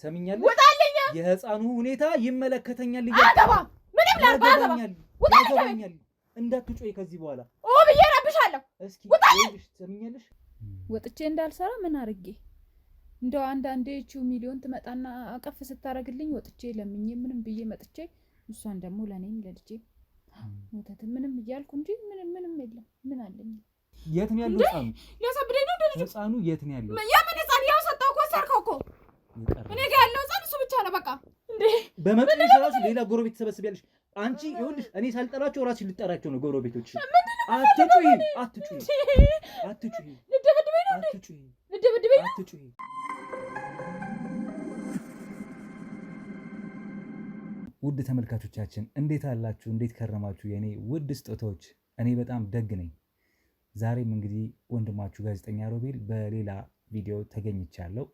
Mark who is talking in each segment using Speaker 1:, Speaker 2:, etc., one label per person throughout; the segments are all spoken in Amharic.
Speaker 1: ሰሚኛለሽ?
Speaker 2: ወጣልኝ።
Speaker 1: የህፃኑ ሁኔታ ይመለከተኛል።
Speaker 2: አገባም ምንም
Speaker 1: ያገባኛል። እንዳትጮይ ከዚህ በኋላ
Speaker 2: ብዬ እረብሻለሁ።
Speaker 1: እስኪ ወጣልሽ። ሰሚኛለሽ?
Speaker 3: ወጥቼ እንዳልሰራ ምን አድርጌ እንደው አንዳንዴ ሚሊዮን ትመጣና አቀፍ ስታረግልኝ ወጥቼ ለምኜ ምንም ብዬ መጥቼ እሷን ደግሞ ለኔም ለልጄ ወተት ምንም እያልኩ እንጂ ምንም የለም። ምን አለኝ?
Speaker 1: የት ነው ያለው ህፃኑ?
Speaker 2: ሊያሳብደኝ ነው ልጅ።
Speaker 1: ህፃኑ የት ነው ያለው?
Speaker 2: የምን ህፃን? ያው ሰጠው እኮ ወሰድከው እኮ። እኔ ጋር ያለው ህፃን እሱ ብቻ ነው በቃ። እንዴ
Speaker 1: በመጥሽ ራሱ ሌላ ጎረቤት ተሰበስቢያለሽ አንቺ። ይኸውልሽ እኔ ሳልጠራቸው ራስሽ ልጠራቸው ነው ጎረቤቶች። አትጩሂ።
Speaker 2: ልደበድበኝ ነው እንዴ? ልደበድበኝ ነው?
Speaker 1: አትጩሂ። ውድ ተመልካቾቻችን እንዴት አላችሁ? እንዴት ከረማችሁ? የኔ ውድ ስጦታዎች፣ እኔ በጣም ደግ ነኝ። ዛሬም እንግዲህ ወንድማችሁ ጋዜጠኛ ሮቤል በሌላ ቪዲዮ ተገኝቻለሁ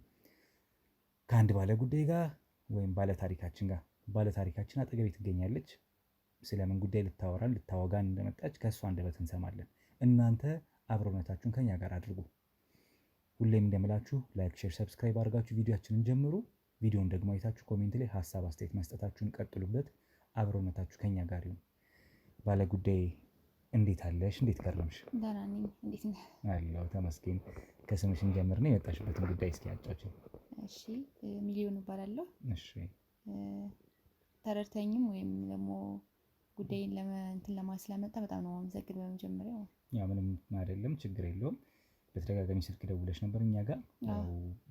Speaker 1: ከአንድ ባለ ጉዳይ ጋር ወይም ባለ ታሪካችን ጋር። ባለ ታሪካችን አጠገቤ ትገኛለች። ስለምን ጉዳይ ልታወጋን እንደመጣች ከእሷ አንደበት እንሰማለን። እናንተ አብሮነታችሁን ከኛ ጋር አድርጉ። ሁሌም እንደምላችሁ ላይክ፣ ሼር፣ ሰብስክራይብ አድርጋችሁ ቪዲዮአችንን ጀምሩ። ቪዲዮን ደግሞ አይታችሁ ኮሜንት ላይ ሀሳብ አስተያየት መስጠታችሁን ቀጥሉበት። አብሮነታችሁ ከኛ ጋር ይሁን። ባለ ጉዳይ እንዴት አለሽ? እንዴት ከረምሽ?
Speaker 3: ደህና ነኝ። እንዴት ነህ?
Speaker 1: አለሁ ተመስገን። ከስምሽን ጀምር ነው የመጣሽበትን ጉዳይ እስኪ አጫውቺኝ።
Speaker 3: እሺ፣ ሚሊዮን እባላለሁ።
Speaker 1: እሺ፣
Speaker 3: ተረድተኝም ወይም ደግሞ ጉዳይን እንትን ለማለት ስለመጣ በጣም ነው የማመሰግን። በመጀመሪያ
Speaker 1: ያ ምንም አይደለም፣ ችግር የለውም። በተደጋጋሚ ስልክ ደውለሽ ነበር እኛ ጋር።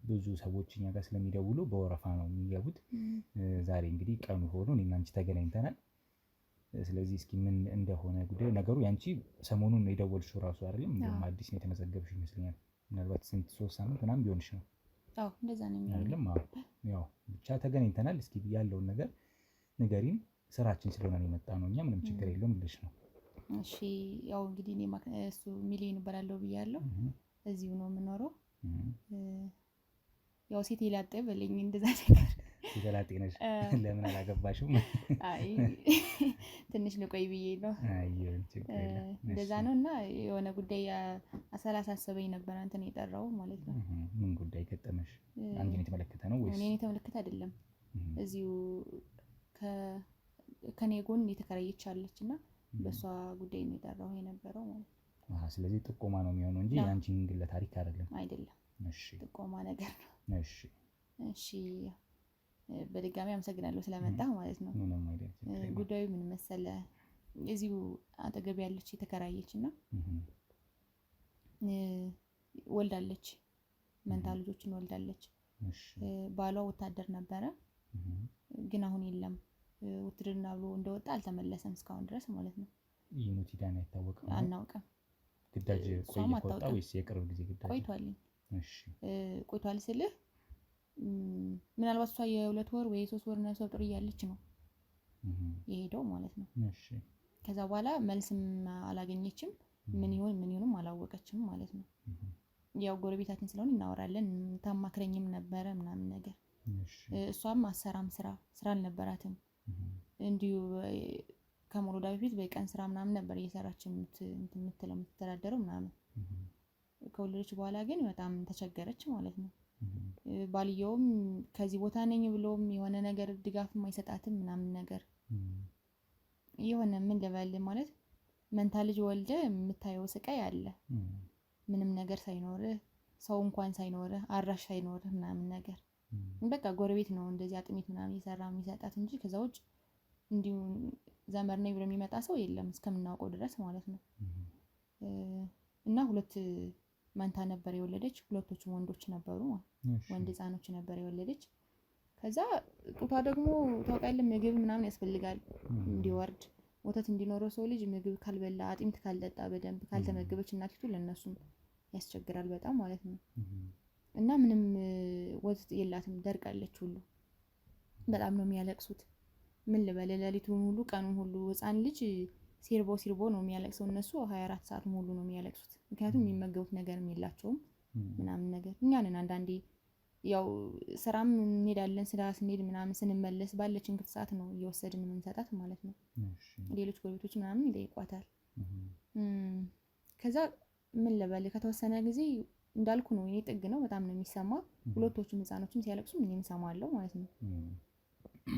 Speaker 1: ብዙ ሰዎች እኛ ጋር ስለሚደውሉ በወረፋ ነው የሚገቡት። ዛሬ እንግዲህ ቀኑ ሆኖ እኔና አንቺ ተገናኝተናል። ስለዚህ እስኪ ምን እንደሆነ ጉዳዩ ነገሩ። ያንቺ ሰሞኑን ነው የደወልሽው ራሱ አይደለም? እንደውም አዲስ ነው የተመዘገብሽ ይመስለኛል። ምናልባት ስንት 3 ሳምንት ምናምን ቢሆንሽ ነው።
Speaker 3: አዎ እንደዛ ነው
Speaker 1: አይደለም? አዎ ያው ብቻ ተገናኝተናል። እስኪ ያለውን ነገር ንገሪን። ስራችን ስለሆነ ነው የመጣ ነው እኛ። ምንም ችግር የለውም ልልሽ ነው።
Speaker 3: እሺ ያው እንግዲህ እኔ እሱ ሚሊዮን እባላለሁ ብያለሁ። እዚሁ ነው የምኖረው። ያው ሴት ላጤ በለኝ እንደዛ ነገር።
Speaker 1: ሴት ላጤ ነሽ? ለምን አላገባሽም?
Speaker 3: አይ ትንሽ ልቆይ ብዬ ነው።
Speaker 1: አይ ችግር የለም
Speaker 3: እንደዛ ነው። እና የሆነ ጉዳይ አሳሰበኝ ነበር አንተን የጠራው ማለት ነው።
Speaker 1: ምን ጉዳይ ገጠመሽ? አንቺን የተመለከተ ነው ወይስ?
Speaker 3: እኔን የተመለከተ አይደለም። እዚሁ ከኔ ጎን የተከራየች አለች እና በሷ ጉዳይ ነው የጠራው የነበረው ማለት ነው።
Speaker 1: ስለዚህ ጥቆማ ነው የሚሆነው እንጂ አንቺን ግለ ታሪክ አይደለም።
Speaker 3: አይደለም።
Speaker 1: እሺ
Speaker 3: ጥቆማ ነገር ነው።
Speaker 1: እሺ
Speaker 3: እሺ በድጋሚ አመሰግናለሁ ስለመጣ ማለት ነው።
Speaker 1: ምንም አይደለም።
Speaker 3: ጉዳዩ ምን መሰለ፣ እዚሁ አጠገብ ያለች የተከራየች እና ወልዳለች፣ መንታ ልጆችን ወልዳለች። ባሏ ወታደር ነበረ፣ ግን አሁን የለም። ውትድርና ብሎ እንደወጣ አልተመለሰም እስካሁን ድረስ ማለት ነው።
Speaker 1: ይሙት ዳን አይታወቅም፣
Speaker 3: አናውቅም።
Speaker 1: ግዳጅ ቆይቷል ወይስ የቅርብ ጊዜ ግዳጅ?
Speaker 3: ቆይቷል።
Speaker 1: እሺ
Speaker 3: ቆይቷል ስልህ ምናልባት እሷ የ2 ወር ወይ 3 ወር ነፍሰ ጡር እያለች ነው የሄደው ማለት ነው።
Speaker 1: እሺ
Speaker 3: ከዛ በኋላ መልስም አላገኘችም። ምን ይሆንም አላወቀችም ማለት ነው። ያው ጎረቤታችን ስለሆነ እናወራለን። ታማክረኝም ነበረ ምናምን ነገር። እሷም አሰራም ስራ አልነበራትም። እንዲሁ ከመውለዷ በፊት በቀን ስራ ምናምን ነበር እየሰራች የምትተዳደረው ምናምን። ከወለደች በኋላ ግን በጣም ተቸገረች ማለት ነው። ባልየውም ከዚህ ቦታ ነኝ ብሎም የሆነ ነገር ድጋፍም አይሰጣትም ምናምን ነገር። የሆነ ምን ልበል ማለት መንታ ልጅ ወልደ የምታየው ስቃይ አለ። ምንም ነገር ሳይኖርህ፣ ሰው እንኳን ሳይኖርህ፣ አራሽ ሳይኖርህ ምናምን ነገር። በቃ ጎረቤት ነው እንደዚህ አጥሚት ምናምን እየሰራ የሚሰጣት እንጂ ከዛ ውጭ እንዲሁ ዘመድ ነኝ ብሎ የሚመጣ ሰው የለም እስከምናውቀው ድረስ ማለት ነው። እና 2 መንታ ነበር የወለደች። 2ቱም ወንዶች ነበሩ፣ ወንድ ህፃኖች ነበር የወለደች። ከዛ ጡቷ ደግሞ ታውቃለህ ምግብ ምናምን ያስፈልጋል እንዲወርድ። ወተት እንዲኖረው ሰው ልጅ ምግብ ካልበላ፣ አጥሚት ካልጠጣ፣ በደንብ ካልተመገበች እናቲቱ ለነሱም ያስቸግራል በጣም ማለት ነው። እና ምንም ወተት የላትም፣ ደርቃለች ሁሉ። በጣም ነው የሚያለቅሱት። ምን ልበል ሌሊቱን ሁሉ ቀኑን ሁሉ ህፃን ልጅ ሲርቦ ነው የሚያለቅሰው። እነሱ 24 ሰዓት ሙሉ ነው የሚያለቅሱት። ምክንያቱም የሚመገቡት ነገርም የላቸውም ምናምን ነገር። እኛንን አንዳንዴ ያው ስራም እንሄዳለን፣ ስራ ስንሄድ ምናምን ስንመለስ ባለችን ክፍት ሰዓት ነው እየወሰድን የምንሰጣት ማለት ነው። ሌሎች ጎረቤቶች ምናምን ይጠይቋታል። ከዛ ምን ልበል ከተወሰነ ጊዜ እንዳልኩ ነው። እኔ ጥግ ነው በጣም ነው የሚሰማ። ሁለቶቹም ህፃኖችም ሲያለቅሱ እኔም እሰማለሁ ማለት ነው።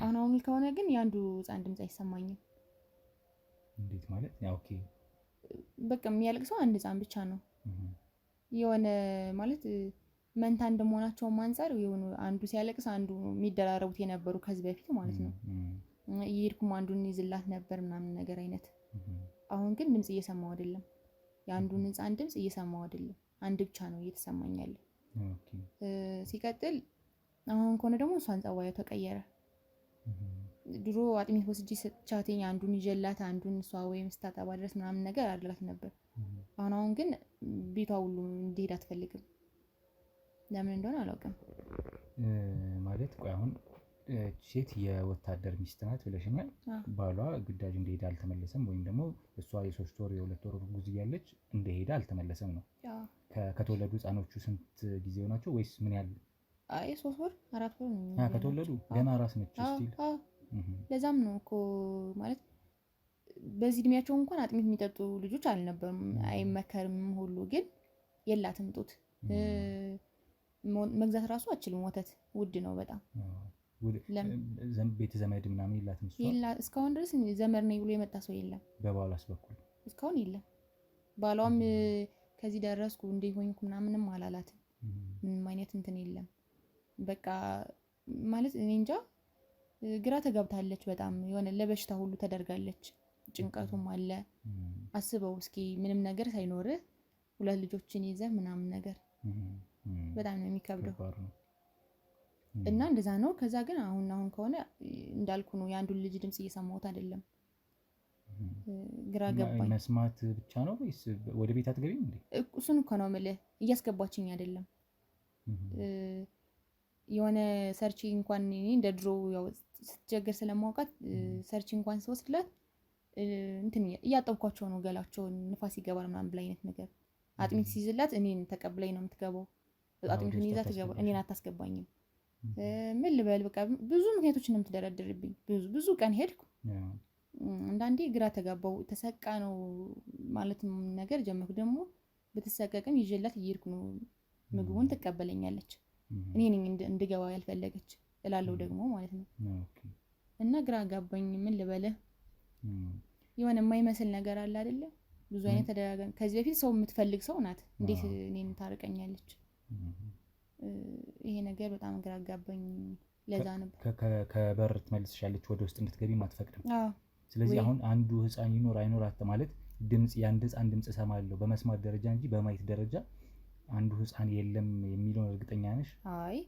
Speaker 3: አሁን ከሆነ ግን የአንዱ ህፃን ድምፅ አይሰማኝም።
Speaker 1: እንዴት ማለት? ያው ኦኬ
Speaker 3: በቃ የሚያለቅሰው አንድ ህፃን ብቻ ነው። የሆነ ማለት መንታ እንደመሆናቸውም አንፃር የሆነ አንዱ ሲያለቅስ አንዱ የሚደራረቡት የነበሩ ከዚህ በፊት ማለት ነው። እየሄድኩም አንዱን ይዝላት ነበር ምናምን ነገር አይነት። አሁን ግን ድምፅ እየሰማው አይደለም። የአንዱን ህፃን ድምፅ እየሰማው አይደለም። አንድ ብቻ ነው እየተሰማኝ ያለ። ሲቀጥል አሁን ከሆነ ደግሞ እሷን ጸባዩ ተቀየረ። ድሮ አጥሚት ወስጄ ሰጥቻትኝ አንዱን ይዤላት አንዱን እሷ ወይም ስታጠባ ድረስ ምናምን ነገር አድርጋት ነበር። አሁን ግን ቤቷ ሁሉ እንዲሄድ አትፈልግም። ለምን እንደሆነ አላውቅም።
Speaker 1: ማለት ቆይ አሁን ሴት የወታደር ሚስት ናት ብለሽኛል። ባሏ ግዳጅ እንደሄደ አልተመለሰም፣ ወይም ደግሞ እሷ የ3 ወር የ2 ወር ጉዝ እያለች እንደሄደ አልተመለሰም ነው። ከተወለዱ ህፃኖቹ ስንት ጊዜ ሆናቸው ወይስ ምን ያህል?
Speaker 3: 3 ወር 4 ወር ነው
Speaker 1: ከተወለዱ ገና ራስ ነች ስቲል።
Speaker 3: ለዛም ነው እኮ ማለት በዚህ እድሜያቸው እንኳን አጥሚት የሚጠጡ ልጆች አልነበሩም። አይመከርም ሁሉ ግን የላትም ጡት መግዛት ራሱ አችልም። ወተት ውድ ነው በጣም።
Speaker 1: ቤተ ዘመድ ምናምን የላትም እሷ?
Speaker 3: እስካሁን ድረስ ዘመድ ነኝ ብሎ የመጣ ሰው የለም።
Speaker 1: በባሏስ በኩል
Speaker 3: እስካሁን የለም። ባሏም ከዚህ ደረስኩ እንደ ሆንኩ ምናምንም አላላትም። ምንም አይነት እንትን የለም። በቃ ማለት እኔ እንጃ ግራ ተጋብታለች በጣም። የሆነ ለበሽታ ሁሉ ተደርጋለች። ጭንቀቱም አለ። አስበው እስኪ ምንም ነገር ሳይኖርህ 2 ልጆችን ይዘህ ምናምን ነገር በጣም ነው የሚከብደው። እና እንደዛ ነው። ከዛ ግን አሁን ከሆነ እንዳልኩ ነው የአንዱን ልጅ ድምፅ እየሰማሁት አይደለም። ግራ ገባኝ።
Speaker 1: መስማት ብቻ ነው ወይስ ወደ ቤት አትገቢም እንዴ?
Speaker 3: እሱን እኮ ነው የምልህ። እያስገባችኝ አይደለም። የሆነ ሰርቺ እንኳን እኔ እንደ ድሮ ያው ስትቸገር ስለማውቃት ሰርቺ እንኳን ስወስድላት እንትን እያጠብኳቸው ነው ገላቸውን ንፋስ ይገባል ምናምን ብላ አይነት ነገር። አጥሚት ሲይዝላት እኔን ተቀብላኝ ነው የምትገባው። አጥሚቱን ይዛ ትገባ እኔን አታስገባኝም። ምን ልበል በቃ ብዙ ምክንያቶችን ነው የምትደረድርብኝ። ብዙ ቀን ሄድኩ። አንዳንዴ ግራ ተጋባው። ተሰቃ ነው ማለት ነገር ጀመርኩ። ደግሞ በተሰቀቀም ይዤላት እየሄድኩ ነው። ምግቡን ትቀበለኛለች። እኔ ነኝ እንድገባ ያልፈለገች እላለሁ ደግሞ ማለት ነው። እና ግራ ጋባኝ። ምን ልበልህ የሆነ የማይመስል ነገር አለ አይደለ? ብዙ አይነት ተደጋጋሚ። ከዚህ በፊት ሰው የምትፈልግ ሰው ናት። እንዴት እኔን ታርቀኛለች? ይሄ ነገር በጣም ግራ ጋባኝ። ለዛ ነበር
Speaker 1: ከበር ትመልስሻለች ወደ ውስጥ እንድትገቢም አትፈቅድም። ስለዚህ አሁን አንዱ ህፃን ይኖር አይኖር ማለት ድምጽ የአንድ ህፃን ድምጽ እሰማለሁ በመስማት ደረጃ እንጂ በማየት ደረጃ አንዱ ህፃን የለም የሚለውን እርግጠኛ ነሽ?
Speaker 3: አይ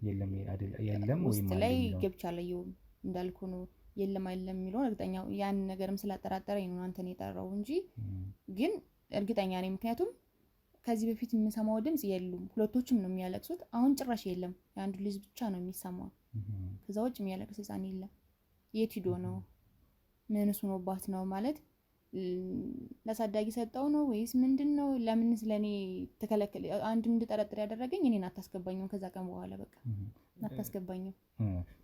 Speaker 1: የለም አይደል? የለም
Speaker 3: ወይም ላይ ገብቻለሁ እንዳልኩ ነው። የለም አይደለም የሚለውን እርግጠኛ ያን ነገርም ስላጠራጠረኝ ነው አንተን የጠራው እንጂ ግን እርግጠኛ ነኝ። ምክንያቱም ከዚህ በፊት የምሰማው ድምጽ የሉም። ሁለቶችም ነው የሚያለቅሱት። አሁን ጭራሽ የለም። የአንዱ ልጅ ብቻ ነው የሚሰማው። ከዛ ውጭ የሚያለቅስ ህፃን የለም። የት ሂዶ ነው? ምንስ ሆኖባት ነው? ማለት ለሳዳጊ ሰጠው ነው ወይስ ምንድነው? ለምንስ ለኔ ተከለከለ? አንድ እንድጠረጥር ያደረገኝ እኔን አታስገባኝም። ከዛ ቀን በኋላ በቃ አታስገባኝም።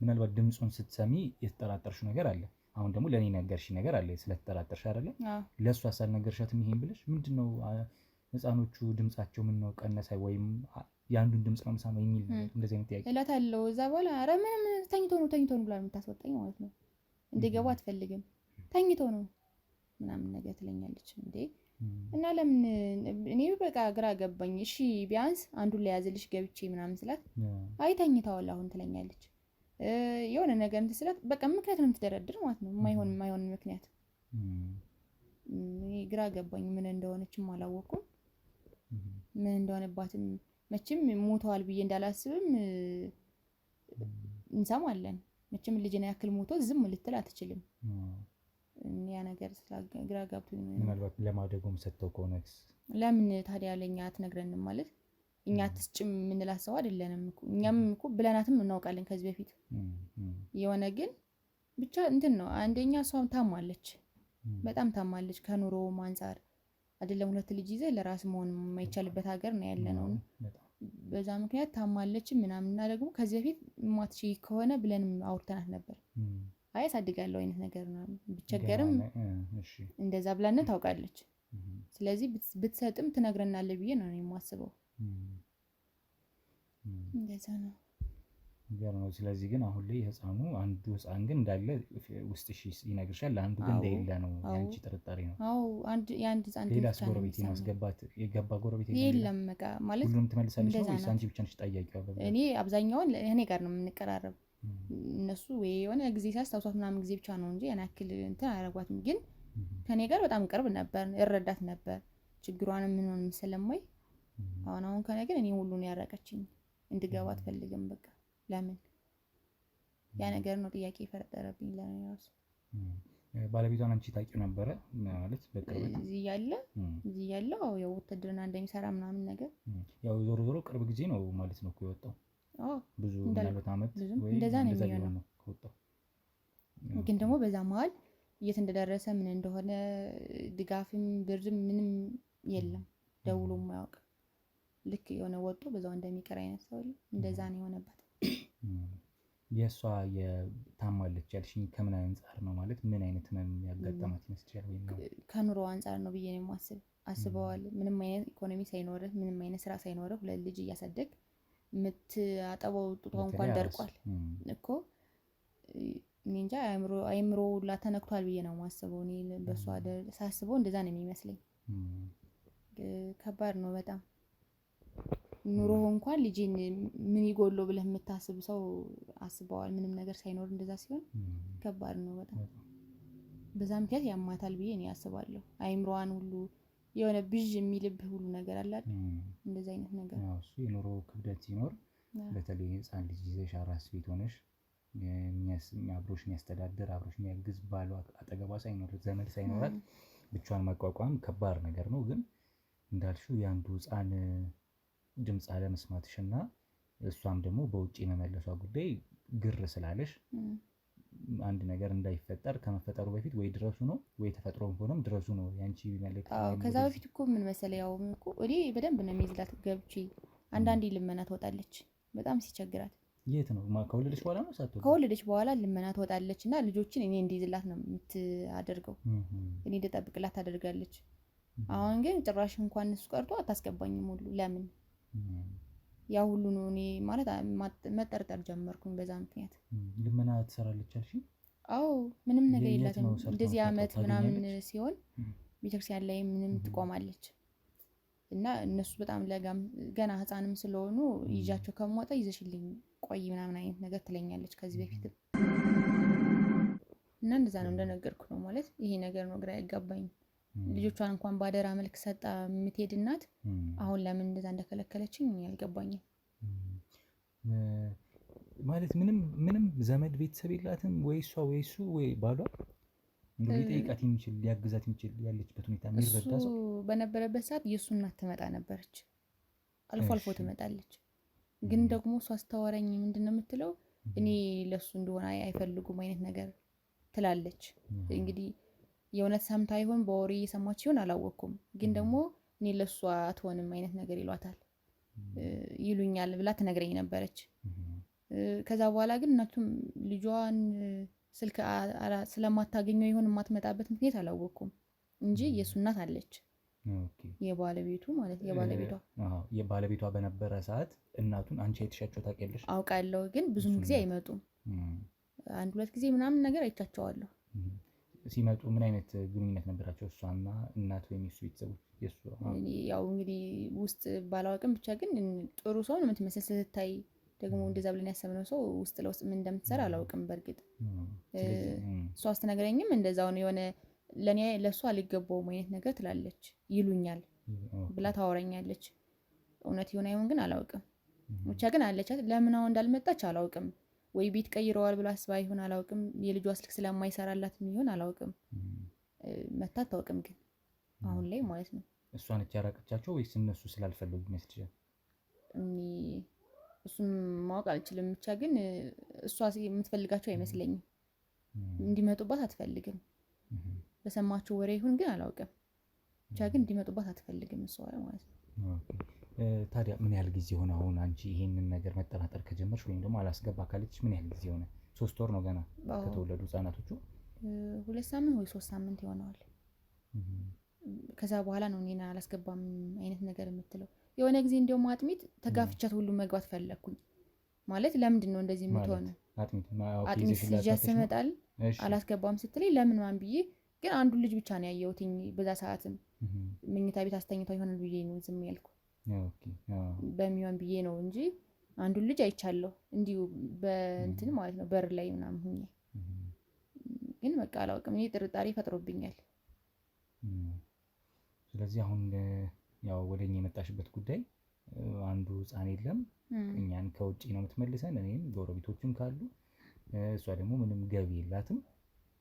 Speaker 1: ምናልባት ድምጹን ስትሰሚ የተጠራጠርሽ ነገር አለ። አሁን ደግሞ ለኔ ነገርሽ ነገር አለ ስለተጠራጠርሽ አይደለ? ለሷ ሳልነገርሻትም ይሄን ብለሽ ምንድነው ህፃኖቹ ድምጻቸው ምን ነው ቀነሰ ወይም የአንዱን ድምጽ ነው የምሰማው የሚል እንደዚህ አይነት ጥያቄ እላታለሁ።
Speaker 3: እዛ በኋላ ኧረ ምንም ተኝቶ ነው ብላ የምታስወጣኝ ማለት ነው። እንዲገባ አትፈልግም። ተኝቶ ነው ምናምን ነገር ትለኛለች። እንዴ እና ለምን እኔ በቃ ግራ ገባኝ። እሺ ቢያንስ አንዱን ለያዝልሽ ገብቼ ምናምን ስላት አይ ተኝተዋል አሁን ትለኛለች። የሆነ ነገር እንትን ስላት በቃ ምክንያት ነው የምትደረድር ማለት ነው። የማይሆን ምክንያት። እኔ ግራ ገባኝ። ምን እንደሆነችም አላወኩም። ምን እንደሆነባትም መቼም ሞተዋል ብዬ እንዳላስብም እንሰማለን። መቼም ልጅና ያክል ሞቶ ዝም ልትል አትችልም። ያ ነገር ግራ ጋብቶኝ
Speaker 1: ምናልባት ለማደጎም ሰጥተው ከሆነስ
Speaker 3: ለምን ታዲያ ለኛ አትነግረንም? ማለት እኛ አትስጭም የምንላት ሰው አይደለንም። እኛም እኮ ብለናትም እናውቃለን ከዚህ በፊት። የሆነ ግን ብቻ እንትን ነው። አንደኛ እሷም ታማለች፣ በጣም ታማለች። ከኑሮውም አንፃር አይደለም 2 ልጅ ይዘህ ለራስ መሆን የማይቻልበት ሀገር ነው ያለነው። በዛ ምክንያት ታማለች ምናምንና ደግሞ ከዚህ በፊት ማትሺ ከሆነ ብለንም አውርተናት ነበር። አይ አሳድጋለሁ አይነት ነገር ነው ብቸገርም እንደዛ ብላን ታውቃለች። ስለዚህ ብትሰጥም ትነግረናለች ብዬ ነው የማስበው። እንደዛ ነው
Speaker 1: ነው። ስለዚህ ግን አሁን ላይ ህፃኑ አንዱ ህፃን ግን እንዳለ ውስጥሽ ይነግርሻል፣ አንዱ ግን እንደሌለ ነው ያንቺ ጥርጣሬ ነው?
Speaker 3: አዎ የአንድ ህፃን
Speaker 1: ሌላስ ጎረቤት ማስገባት የገባ ጎረቤት
Speaker 3: የለም? በቃ ማለት
Speaker 1: ሁሉም ትመልሳለች ነው ወይስ አንቺ ብቻ ነሽ ጠያቂዋ?
Speaker 3: እኔ አብዛኛውን እኔ ጋር ነው የምንቀራረብ። እነሱ ወይ የሆነ ጊዜ ሲያስታውሷት ምናምን ጊዜ ብቻ ነው እንጂ ያን ያክል እንትን አያደርጓትም። ግን ከኔ ጋር በጣም ቅርብ ነበር፣ እረዳት ነበር ችግሯንም ምን ሆነ ስለማይ። አሁን ከኔ ግን እኔ ሁሉን ያራቀችኝ እንድገባ አትፈልግም። በቃ ለምን ያ ነገር ነው ጥያቄ የፈጠረብኝ ለኔ ራሱ።
Speaker 1: ባለቤቷን አንቺ ታውቂው ነበረ ማለት በቅርበት?
Speaker 3: እዚህ ያለ ያው ውትድርና እንደሚሰራ ምናምን ነገር
Speaker 1: ያው ዞሮ ዞሮ ቅርብ ጊዜ ነው ማለት ነው እኮ የወጣው። ብዙ ምናልባት አመት ወይ
Speaker 3: እንደዛ ነው የሚሆነው
Speaker 1: ከወጣው።
Speaker 3: ግን ደግሞ በዛ መሀል የት እንደደረሰ ምን እንደሆነ ድጋፍም ብርም ምንም የለም፣ ደውሎ ማያውቅ ልክ የሆነ ወጥቶ በዛው እንደሚቀር አይነት ሰው እንደዛ ነው የሆነባት።
Speaker 1: የእሷ የታማለች ያልሽኝ ከምን አንፃር ነው ማለት ምን አይነት ህመም ያጋጠማት ይመስልሻል? ወይም ነው
Speaker 3: ከኑሮ አንፃር ነው ብዬ ነው የማስብ። አስበዋል ምንም አይነት ኢኮኖሚ ሳይኖርህ ምንም አይነት ስራ ሳይኖርህ ሁለት ልጅ እያሳደግ የምታጠበው ጡቷ እንኳን ደርቋል እኮ። እኔ እንጃ አይምሮ ሁላ ተነክቷል ብዬ ነው የማስበው። እኔ በሷ ሳስበው እንደዛ ነው የሚመስለኝ። ከባድ ነው በጣም ኑሮ እንኳን ልጅን ምን ይጎሎ ብለህ የምታስብ ሰው አስበዋል። ምንም ነገር ሳይኖር እንደዛ ሲሆን ከባድ ነው በጣም። በዛ ምክንያት ያማታል ብዬ እኔ አስባለሁ። አይምሮዋን ሁሉ የሆነ ብዥ የሚልብህ ሁሉ ነገር አለ አይደል? እንደዛ አይነት ነገር
Speaker 1: እሱ የኑሮ ክብደት ሲኖር በተለይ ህፃን ልጅ ይዘሽ አራስ ቤት ሆነሽ አብሮሽ የሚያስተዳድር አብሮሽ የሚያግዝ ባሏ አጠገቧ ሳይኖር ዘመድ ሳይኖራት ብቻዋን መቋቋም ከባድ ነገር ነው። ግን እንዳልሽው የአንዱ ህፃን ድምፅ አለመስማትሽና እሷም ደግሞ በውጭ የመመለሷ ጉዳይ ግር ስላለሽ አንድ ነገር እንዳይፈጠር ከመፈጠሩ በፊት ወይ ድረሱ ነው ወይ ተፈጥሮ ሆኖም ድረሱ ነው ያንቺ መልእክት።
Speaker 3: ከዛ በፊት እኮ ምን መሰለህ ያው እኮ እኔ በደንብ ነው የሚይዝላት ገብቼ። አንዳንዴ ልመና ትወጣለች በጣም ሲቸግራት።
Speaker 1: የት ነው ከወለደች በኋላ ነው? ሳትወልድ
Speaker 3: ከወለደች በኋላ ልመና ትወጣለች እና ልጆችን እኔ እንዲይዝላት ነው የምታደርገው፣ እኔ እንድጠብቅላት ታደርጋለች። አሁን ግን ጭራሽ እንኳን እሱ ቀርቶ አታስገባኝም ሁሉ። ለምን ያ ሁሉ ነው እኔ ማለት መጠርጠር ጀመርኩኝ በዛ ምክንያት።
Speaker 1: ልመና ትሰራለች አልሽኝ?
Speaker 3: አዎ ምንም ነገር የላትም። እንደዚህ አመት ምናምን ሲሆን ቤተክርስቲያን ላይ ምንም ትቆማለች እና እነሱ በጣም ገና ህፃንም ስለሆኑ ይዣቸው ከመውጣ ይዘሽልኝ ቆይ ምናምን አይነት ነገር ትለኛለች ከዚህ በፊት። እና እንደዛ ነው እንደነገርኩ ነው ማለት ይሄ ነገር ነው ግራ ያጋባኝ። ልጆቿን እንኳን ባደራ መልክ ሰጣ የምትሄድ እናት አሁን ለምን እንደዛ እንደከለከለችኝ አልገባኝም።
Speaker 1: ማለት ምንም ዘመድ ቤተሰብ የላትም ወይ እሷ ወይ እሱ ወይ ባሏ እንደው ሊጠይቃት የሚችል ሊያግዛት የሚችል ያለችበት ሁኔታ የሚረዳ ሰው
Speaker 3: በነበረበት ሰዓት የእሱ እናት ትመጣ ነበረች፣ አልፎ አልፎ ትመጣለች። ግን ደግሞ እሷ ስታወራኝ ምንድን ነው የምትለው እኔ ለሱ እንደሆነ አይፈልጉም አይነት ነገር ትላለች። እንግዲህ የእውነት ሰምታ ይሆን በወሬ እየሰማች ይሆን አላወቅኩም። ግን ደግሞ እኔ ለሱ አትሆንም አይነት ነገር ይሏታል ይሉኛል ብላ ትነግረኝ ነበረች። ከዛ በኋላ ግን እናቱም ልጇን ስልክ ስለማታገኘው ይሆን የማትመጣበት ምክንያት አላወቅኩም እንጂ የእሱ እናት አለች። የባለቤቱ ማለት
Speaker 1: የባለቤቷ በነበረ ሰዓት እናቱን አንቺ አይተሻቸው ታውቂያለሽ?
Speaker 3: አውቃለሁ፣ ግን ብዙም ጊዜ አይመጡም። አንድ ሁለት ጊዜ ምናምን ነገር አይቻቸዋለሁ።
Speaker 1: ሲመጡ ምን አይነት ግንኙነት ነበራቸው እሷና እናት ወይም የሱ ቤተሰቦች?
Speaker 3: ያው እንግዲህ ውስጥ ባላወቅም ብቻ ግን ጥሩ ሰው ነው የምትመስል ስትታይ። ደግሞ እንደዛ ብለን ያሰብነው ሰው ውስጥ ለውስጥ ምን እንደምትሰራ አላውቅም። በእርግጥ እሷ ስትነግረኝም እንደዛው ነው የሆነ ለኔ ለሷ አልገባውም አይነት ነገር ትላለች ይሉኛል ብላ ታወራኛለች። እውነት ይሆን አይሆን ግን አላውቅም። ብቻ ግን አለቻት። ለምን አሁን እንዳልመጣች አላውቅም። ወይ ቤት ቀይረዋል ብላ አስባ ይሆን አላውቅም። የልጇ ስልክ ስለማይሰራላት ይሆን አላውቅም። መታ አታውቅም ግን አሁን ላይ ማለት ነው።
Speaker 1: እሷ ነች ያራቀቻቸው ወይስ እነሱ ስላልፈለጉ ይመስልሻል?
Speaker 3: እሱም ማወቅ አልችልም። ብቻ ግን እሷ የምትፈልጋቸው አይመስለኝም። እንዲመጡባት አትፈልግም። በሰማቸው ወሬ ይሁን ግን አላውቅም። ብቻ ግን እንዲመጡባት አትፈልግም እሷ ማለት ነው።
Speaker 1: ታዲያ ምን ያህል ጊዜ ሆነ አሁን አንቺ ይሄንን ነገር መጠራጠር ከጀመርሽ ወይም ደግሞ አላስገባ ካለችሽ ምን ያህል ጊዜ ሆነ? 3 ወር ነው ገና ከተወለዱ ህጻናቶቹ?
Speaker 3: 2 ሳምንት ወይ 3 ሳምንት ይሆነዋል። ከዛ በኋላ ነው እኔን አላስገባም አይነት ነገር የምትለው። የሆነ ጊዜ እንደውም አጥሚት ተጋፍቻት ሁሉ መግባት ፈለኩኝ። ማለት ለምንድን ነው እንደዚህ የምትሆነው? አጥሚት ይዣት ስመጣል አላስገባም ስትለኝ ለምን ማን ብዬ ግን አንዱን ልጅ ብቻ ነው ያየሁትኝ። በዛ ሰዓትም መኝታ ቤት አስተኝተው ይሆናል ብዬ ነው ዝም ያልኩ። በሚሆን ብዬ ነው እንጂ አንዱን ልጅ አይቻለሁ እንዲሁ በእንትን ማለት ነው በር ላይ ምናምን ሁኜ። ግን በቃ አላውቅም፣ እኔ ጥርጣሬ ፈጥሮብኛል።
Speaker 1: ስለዚህ አሁን ያው ወደኛ የመጣሽበት ጉዳይ አንዱ ህፃን የለም፣ እኛን ከውጪ ነው የምትመልሰን፣ እኔም ጎረቤቶችም ካሉ፣ እሷ ደግሞ ምንም ገቢ የላትም፣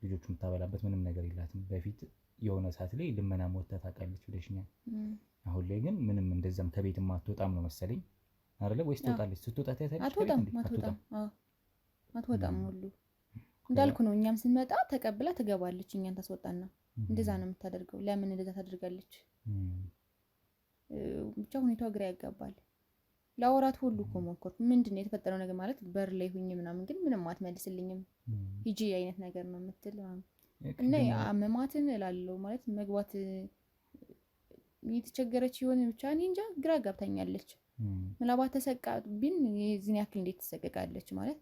Speaker 1: ልጆቹ የምታበላበት ምንም ነገር የላትም። በፊት የሆነ ሰዓት ላይ ልመና ወጥታ ታውቃለች ብለሽኛል። አሁን ላይ ግን ምንም እንደዛም ከቤትም አትወጣም ነው መሰለኝ አይደለ? ወይስ ትወጣለች? ስትወጣ ታያታለች?
Speaker 3: አትወጣም ሁሉ እንዳልኩ ነው። እኛም ስንመጣ ተቀብላ ትገባለች፣ እኛን ታስወጣና እንደዛ ነው የምታደርገው። ለምን እንደዛ ታደርጋለች? ብቻ ሁኔታው ግራ ያጋባል። ለአወራት ሁሉ እኮ ሞከርኩ። ምንድን ነው የተፈጠረው ነገር ማለት በር ላይ ሁኜ ምናምን፣ ግን ምንም አትመልስልኝም። ሂጂ አይነት ነገር ነው የምትል እና አመማትን እላለሁ ማለት መግባት የተቸገረች ይሆን ብቻ እኔ እንጃ፣ ግራ ጋብታኛለች። ምናልባት ተሰቃብኝ የዚህን ያክል እንዴት ትሰቀቃለች ማለት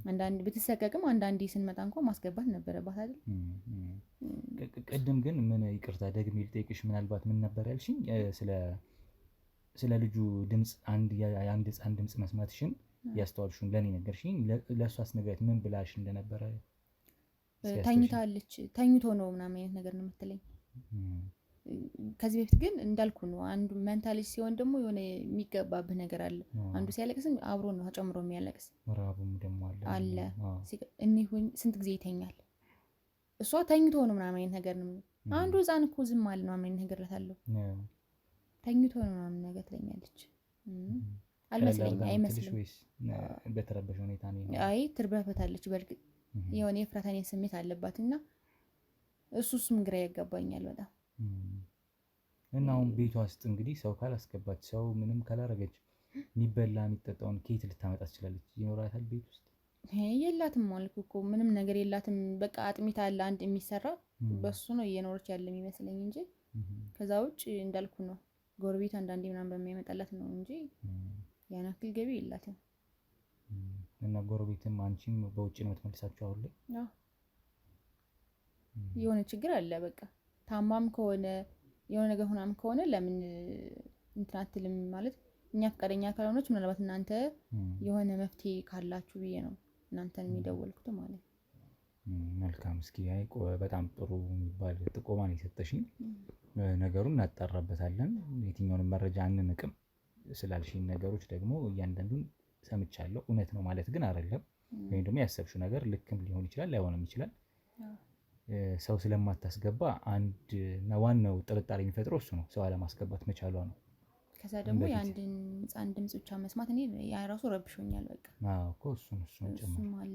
Speaker 3: አንዳንድ ብትሰቀቅም አንዳንዴ ስንመጣ እንኳን ማስገባት ነበረባት አይደል?
Speaker 1: ቅድም ግን ምን ይቅርታ ደግሜ ልጠይቅሽ፣ ምናልባት ምን ነበር ያልሽኝ? ስለ ልጁ ድምፅ አንድ ህፃን ድምፅ መስማትሽን ያስተዋልሽውን ለእኔ ነገርሽኝ። ለእሷስ ንገሪያት ምን ብላሽ እንደነበረ።
Speaker 3: ተኝታለች፣ ተኝቶ ነው ምናምን አይነት ነገር ነው የምትለኝ። ከዚህ በፊት ግን እንዳልኩ ነው አንዱ ሜንታሊስት ሲሆን ደግሞ የሆነ የሚገባብህ ነገር አለ። አንዱ ሲያለቅስም አብሮ ነው ተጨምሮ የሚያለቅስ
Speaker 1: ራቡም ደግሞ
Speaker 3: አለ። እኒህ ስንት ጊዜ ይተኛል። እሷ ተኝቶ ነው ምናምን አይነት ነገር ነው። አንዱ ህፃን እኮ ዝም አለ ነው ምናምን ነገር እላታለሁ። ተኝቶ ነው ምናምን ነገር ትለኛለች። አልመስለኝም፣ አይመስልም።
Speaker 1: በተረበሸ ሁኔታ ነው።
Speaker 3: አይ ትርበፈታለች። በእርግጥ የሆነ የፍርሃት አይነት ስሜት አለባትና እሱም ግራ ያጋባኛል በጣም።
Speaker 1: እና አሁን ቤቷ ውስጥ እንግዲህ ሰው ካላስገባች፣ ሰው ምንም ካላረገች የሚበላ የሚጠጣውን ከየት ልታመጣ ትችላለች? ይኖራታል ቤት ውስጥ?
Speaker 3: የላትም ማለት እኮ ምንም ነገር የላትም። በቃ አጥሚት አለ አንድ የሚሰራ፣ በሱ ነው እየኖረች ያለ የሚመስለኝ እንጂ ከዛ ውጭ እንዳልኩ ነው ጎረቤት አንዳንዴ ምናምን በሚያመጣላት ነው እንጂ ያን ያክል ገቢ የላትም።
Speaker 1: እና ጎረቤትም አንቺም በውጭ ነው የምትመልሳቸው አሁን ላይ?
Speaker 3: የሆነ ችግር አለ በቃ ታማም ከሆነ የሆነ ነገር ሆናም ከሆነ ለምን እንትን አትልም ማለት እኛ ፈቃደኛ ካልሆነች ምናልባት እናንተ የሆነ መፍትሄ ካላችሁ ብዬ ነው እናንተን የሚደወልኩት ማለት ነው።
Speaker 1: መልካም። እስኪ በጣም ጥሩ የሚባል ጥቆማ ነው የሰጠሽኝ። ነገሩን እናጣራበታለን። የትኛውንም መረጃ አንንቅም ስላልሽኝ ነገሮች ደግሞ እያንዳንዱን ሰምቻለሁ። እውነት ነው ማለት ግን አይደለም። ወይም ደግሞ ያሰብሽው ነገር ልክም ሊሆን ይችላል ላይሆንም ይችላል። ሰው ስለማታስገባ አንድ እና ዋናው ጥርጣሬ የሚፈጥረው እሱ ነው፣ ሰው አለማስገባት መቻሏ ነው።
Speaker 3: ከዛ ደግሞ የአንድን ህፃን ድምፅ ብቻ መስማት እኔ ራሱ ረብሾኛል በቃ።
Speaker 1: አዎ እኮ እሱን ጭምር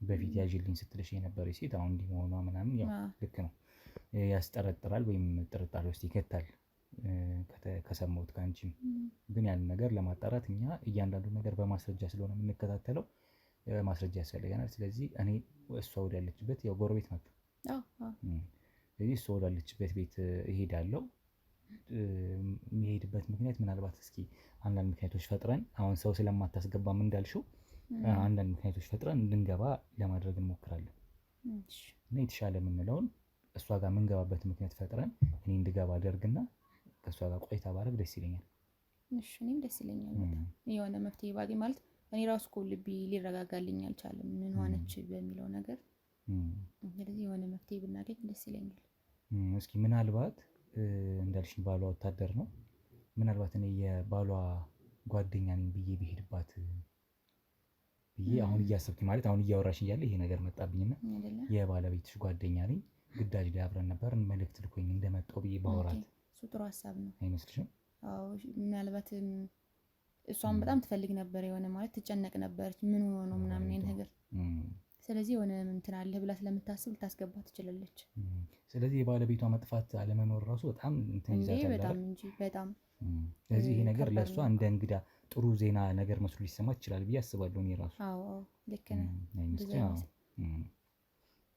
Speaker 1: በፊት ያዥልኝ ስትልሽ የነበረ ሴት አሁን እንዲህ መሆኗ ምናምን ያው ልክ ነው፣ ያስጠረጥራል ወይም ጥርጣሬ ውስጥ ይከታል ከሰማሁት ከአንቺም። ግን ያን ነገር ለማጣራት እኛ እያንዳንዱ ነገር በማስረጃ ስለሆነ የምንከታተለው ማስረጃ ያስፈልገናል። ስለዚህ እኔ እሷ ወዳለችበት ያው ጎረቤት ናቸው፣ ስለዚህ እሷ ወዳለችበት ቤት እሄዳለሁ። የሚሄድበት ምክንያት ምናልባት እስኪ አንዳንድ ምክንያቶች ፈጥረን አሁን ሰው ስለማታስገባም እንዳልሽው አንዳንድ ምክንያቶች ፈጥረን እንድንገባ ለማድረግ እንሞክራለን። እና የተሻለ የምንለውን እሷ ጋር የምንገባበት ምክንያት ፈጥረን እኔ እንድገባ አደርግና ከእሷ ጋር ቆይታ ባደርግ ደስ ይለኛል።
Speaker 3: እኔም ደስ ይለኛል በጣም የሆነ መፍትሄ ባገኝ ማለት እኔ ራሱ እኮ ልቤ ሊረጋጋልኝ አልቻለም ምን ሆነች በሚለው ነገር። ስለዚህ የሆነ መፍትሄ ብናገኝ ደስ ይለኛል።
Speaker 1: እስኪ ምናልባት እንዳልሽኝ ባሏ ወታደር ነው። ምናልባት እኔ የባሏ ጓደኛ ነኝ ብዬ ብሄድባት ብዬ አሁን እያሰብኩኝ ማለት አሁን እያወራሽ እያለ ይሄ ነገር መጣብኝና የባለቤትሽ ጓደኛ ነኝ፣ ግዳጅ ላይ አብረን ነበር፣ መልእክት ልኮኝ እንደመጣሁ ብዬ ባወራት
Speaker 3: እሱ ጥሩ ሀሳብ ነው
Speaker 1: አይመስልሽም?
Speaker 3: አዎ ምናልባት እሷን በጣም ትፈልግ ነበር፣ የሆነ ማለት ትጨነቅ ነበረች ምን ሆኖ ነው ምናምን አይነት ነገር። ስለዚህ የሆነ እንትን አለ ብላ ስለምታስብ ልታስገባ ትችላለች።
Speaker 1: ስለዚህ የባለቤቷ መጥፋት አለመኖር ራሱ በጣም እንትን ይዛታል
Speaker 3: በጣም እንጂ በጣም።
Speaker 1: ስለዚህ ይሄ ነገር ለእሷ እንደ እንግዳ ጥሩ ዜና ነገር መስሎ ሊሰማት ይችላል ብዬ አስባለሁ እኔ ራሱ።
Speaker 3: አዎ ልክ ነህ።